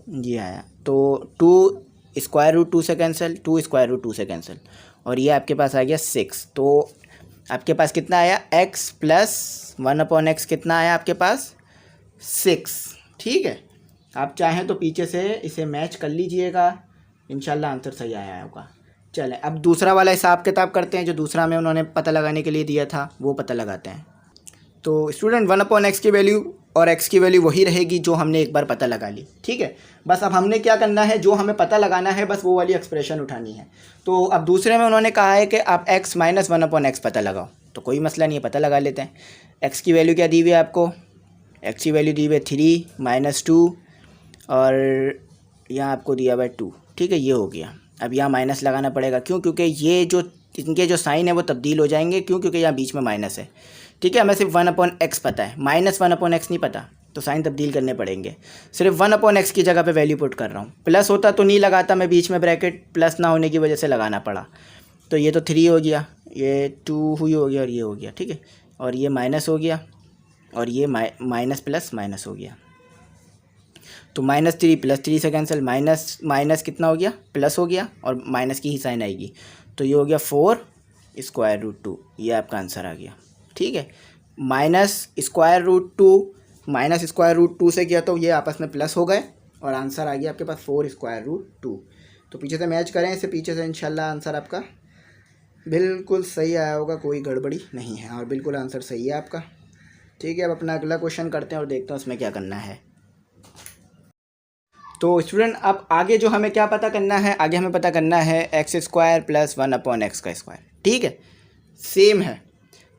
ये आया, तो 2 स्क्वायर रूट 2 से कैंसिल, 2 स्क्वायर रूट 2 से कैंसिल, और ये आपके पास आ गया 6। तो आपके पास कितना आया, x + 1/x कितना आया आपके पास 6। ठीक है, आप चाहें तो पीछे से इसे मैच कर लीजिएगा, इंशाल्लाह आंसर सही आया होगा। चलें अब दूसरा वाला हिसाब किताब करते हैं, जो दूसरा में उन्होंने पता लगाने के लिए दिया था वो पता लगाते हैं। तो स्टूडेंट 1/x की वैल्यू और x की वैल्यू वही रहेगी जो हमने एक बार पता लगा ली। ठीक है, बस अब हमने क्या करना है, जो हमें पता लगाना है बस वो वाली एक्सप्रेशन उठानी है। तो अब दूसरे में उन्होंने कहा है कि आप x - 1/x पता लगाओ, तो कोई मसला नहीं है, पता लगा लेते हैं। x की वैल्यू क्या दी हुई है आपको, x की वैल्यू दी हुई है 3 - 2, और यहाँ आपको दिया हुआ है 2। ठीक है, ये हो गया। अब यहाँ माइनस लगाना पड़ेगा, क्यों, क्योंकि ये जो इनके जो साइन है वो तब्दील हो जाएंगे, क्यों, क्योंकि यहाँ बीच में माइनस है। ठीक है, हमें सिर्फ 1/x पता है, -1/x नहीं पता, तो साइन तब्दील करने पड़ेंगे। सिर्फ 1/x की जगह पे वैल्यू पुट कर रहा हूँ, प्लस होता तो नहीं लगाता मैं बीच में ब्रैकेट, प्लस ना होने की वजह से लगाना पड़ा। तो ये तो 3 हो गया, ये 2 हुई हो गया, और ये हो गया। ठीक है, और ये माइनस हो गया, और ये माइनस प्लस माइनस हो गया। तो -3 + 3 से कैंसिल, माइनस माइनस कितना हो गया, प्लस हो गया, और माइनस की ही साइन आएगी। तो ये हो गया 4 स्क्वायर रूट 2, ये आपका आंसर आ गया। ठीक है, -स्क्वायर रूट 2 से किया तो ये आपस में प्लस हो गए, और आंसर आ गया आपके पास 4 स्क्वायर रूट 2। तो पीछे से मैच करें इसे, पीछे से इंशाल्लाह आंसर आपका बिल्कुल सही आया होगा, कोई गड़बड़ी नहीं है, और बिल्कुल आंसर सही है आपका। ठीक है, अब अपना अगला क्वेश्चन करते हैं और देखते हैं उसमें क्या करना है। तो स्टूडेंट अब आगे जो हमें क्या पता करना है, आगे हमें पता करना है x² + 1/x का स्क्वायर। ठीक है, सेम है।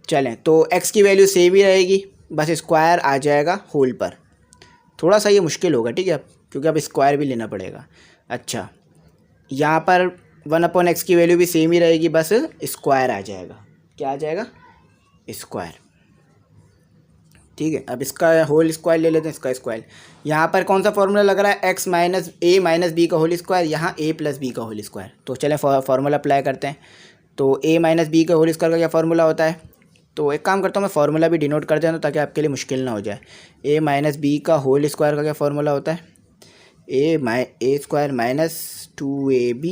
चलें, तो x की वैल्यू सेम ही रहेगी, बस स्क्वायर आ जाएगा होल पर। थोड़ा सा ये मुश्किल होगा, ठीक है, क्योंकि अब स्क्वायर भी लेना पड़ेगा। अच्छा, यहाँ पर 1/x की वैल्यू भी सेम ही रहेगी, बस स्क्वायर आ जाएगा। क्या आ जाएगा, स्क्वायर। ठीक है, अब इसका होल स्क्वायर ले लेते हैं, इसका स्क्वायर। यहाँ पर कौन सा फॉर्मूला लग रहा है, x - a - b का होल स्क्वायर, यहाँ a + b का होल स्क्वायर। तो चलें फार्मूला अप्लाई करते हैं। तो a - b का होल स्क्वायर का क्या फार्मूला होता है, तो एक काम करता हूँ मैं फार्मूला भी डिनोट कर देता हूँ ताकि आपके लिए मुश्किल ना हो जाए। a - b का होल स्क्वायर का क्या फार्मूला होता है, a² - 2ab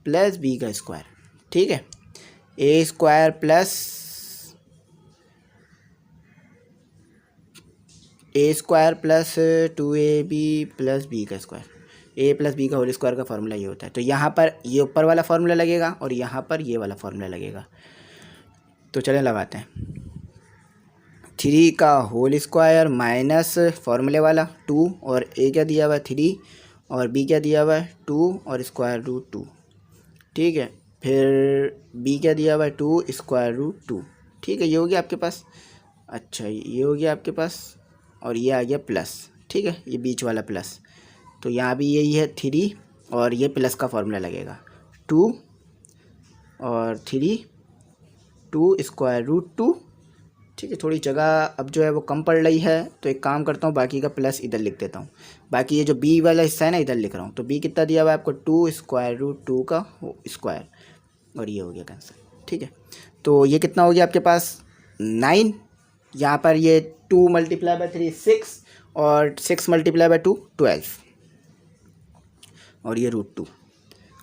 + b का स्क्वायर। ठीक है, a² + + 2ab + b का स्क्वायर, a + b का होल स्क्वायर का फार्मूला ये होता है। तो यहाँ पर ये ऊपर वाला फार्मूला लगेगा और यहाँ पर ये वाला फार्मूला लगेगा। तो चलें लगाते हैं, 3 का होल स्क्वायर माइनस फार्मूले वाला 2, और a क्या दिया हुआ है 3, और b क्या दिया हुआ है 2 और स्क्वायर रूट 2, ठीक है। फिर b क्या दिया हुआ है 2 स्क्वायर रूट 2, ठीक है। ये हो गया आपके पास। अच्छा ये हो गया आपके पास और ये आ गया प्लस, ठीक है, ये बीच वाला प्लस। तो यहाँ भी यही है 3 और ये प्लस का फॉर्मूला लगेगा 2 और 3 2 स्क्वायर रूट 2, ठीक है। थोड़ी जगह अब जो है वो कम पड़ रही है, तो एक काम करता हूँ बाकी का प्लस इधर लिख देता हूँ। बाकी ये जो b वाला हिस्सा है ना इधर लिख रहा हूँ। तो b कितना दिया हुआ है आपको 2 स्क्वायर रूट 2 का स्क्वायर, और ये हो गया कैंसिल, ठीक है। तो ये कितना हो गया आपके पास 9, यहाँ पर ये 2 मल्टीप्लाई बाई 3 6 और 6 मल्टीप्लाई बाई 2 12 और ये रूट 2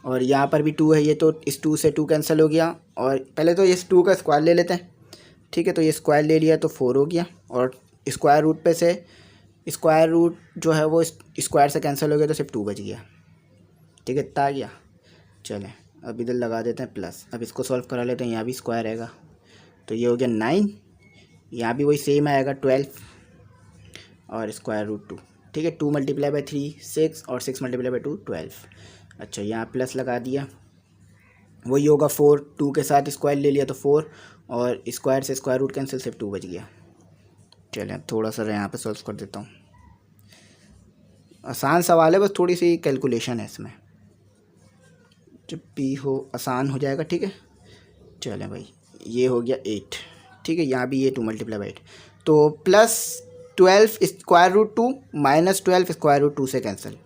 और यहाँ पर भी 2 है, ये तो इस 2 से 2 कैंसिल हो गया। और पहले तो इस 2 का स्क्वायर ले लेते हैं, ठीक है। तो ये स्क्वायर ले लिया तो 4 हो गया और स्क्वायर रूट पे से स्क्वायर रूट जो है वो स्क्वायर से कैंसिल हो गया तो सिर्फ 2 बच गया, ठीक है। इतना आ गया। चलें अब इधर लगा देते हैं प्लस। अब इसको सॉल्व करा लेते हैं, यहाँ भी स्क्वायर आएगा तो ये हो गया 9, यहाँ भी वही सेम आएगा 12 और स्क्वायर रूट 2, ठीक है। 2 मल्टीप्लाई बाई 3 6 और 6 मल्टीप्लाई बाई 2 12। अच्छा यहाँ प्लस लगा दिया, वही होगा 4, 2 के साथ स्क्वायर ले लिया तो 4 और स्क्वायर से स्क्वायर रूट कैंसिल, सिर्फ 2 बच गया। चलें अब थोड़ा सा यहाँ पे सॉल्व कर देता हूँ। आसान सवाल है, बस थोड़ी सी कैलकुलेशन है इसमें, जब भी हो आसान हो जाएगा, ठीक है। चलें भाई ये हो गया 8, ठीक है। यहाँ भी ये 2 मल्टीप्लाई बाई 8 तो plus 12 square root 2 minus 12 square root 2 से कैंसिल।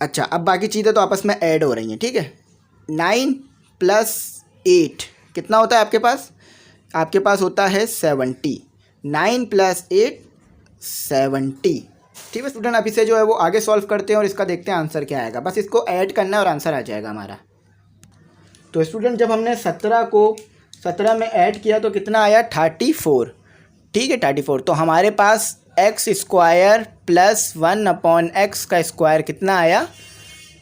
अच्छा अब बाकी चीज़ें तो आपस में ऐड हो रही हैं, ठीक है। 9 प्लस 8 कितना होता है आपके पास? आपके पास होता है 70। 9 प्लस 8 70, ठीक है स्टूडेंट। अब इसे जो है वो आगे सॉल्व करते हैं और इसका देखते हैं आंसर क्या आएगा। बस इसको ऐड करना है और आंसर आ जाएगा हमारा। तो स्टूडेंट जब हमने 17 को 17 में ऐड किया तो कितना आया 34, ठीक है 34। तो हमारे पास एक्स स्क्वायर प्लस 1/x का स्क्वायर कितना आया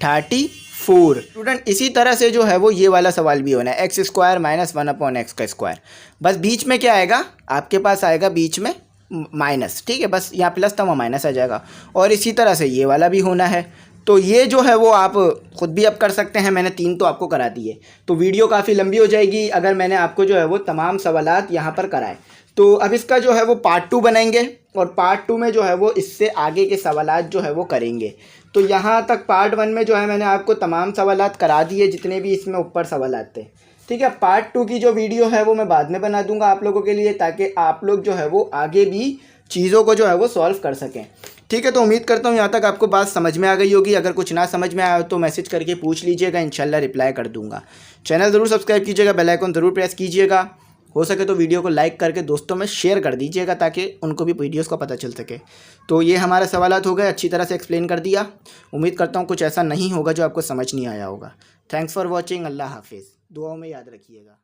34। स्टूडेंट इसी तरह से जो है वो ये वाला सवाल भी होना है, एक्स स्क्वायर माइनस 1/x का स्क्वायर। बस बीच में क्या आएगा आपके पास, आएगा बीच में माइनस, ठीक है। बस यहाँ प्लस था वहाँ माइनस आ जाएगा। और इसी तरह से ये वाला भी होना है। तो ये जो है वो आप ख़ुद भी अब कर सकते हैं, मैंने 3 तो आपको करा दिए। तो वीडियो काफ़ी लंबी हो जाएगी अगर मैंने आपको जो है वो तमाम सवालात यहाँ पर कराए। तो अब इसका जो है वो पार्ट 2 बनाएंगे और पार्ट 2 में जो है वो इससे आगे के सवालात जो है वो करेंगे। तो यहाँ तक पार्ट 1 में जो है मैंने आपको तमाम सवालात करा दिए जितने भी इसमें ऊपर सवालात थे, ठीक है। पार्ट 2 की जो वीडियो है वो मैं बाद में बना दूंगा आप लोगों के लिए, ताकि आप लोग जो है वो आगे भी चीज़ों को जो है वो सॉल्व कर सकें, ठीक है। तो उम्मीद करता हूँ यहाँ तक आपको बात समझ में आ गई होगी। अगर कुछ ना समझ में आया हो तो मैसेज करके पूछ लीजिएगा, इंशाल्लाह रिप्लाई कर दूंगा। चैनल ज़रूर सब्सक्राइब कीजिएगा, बेल आइकन ज़रूर प्रेस कीजिएगा। हो सके तो वीडियो को लाइक करके दोस्तों में शेयर कर दीजिएगा ताकि उनको भी वीडियोस का पता चल सके। तो ये हमारे सवालात हो गए, अच्छी तरह से एक्सप्लेन कर दिया। उम्मीद करता हूँ कुछ ऐसा नहीं होगा जो आपको समझ नहीं आया होगा। Thanks for watching. अल्लाह हाफिज़। दुआओं में याद रखिएगा।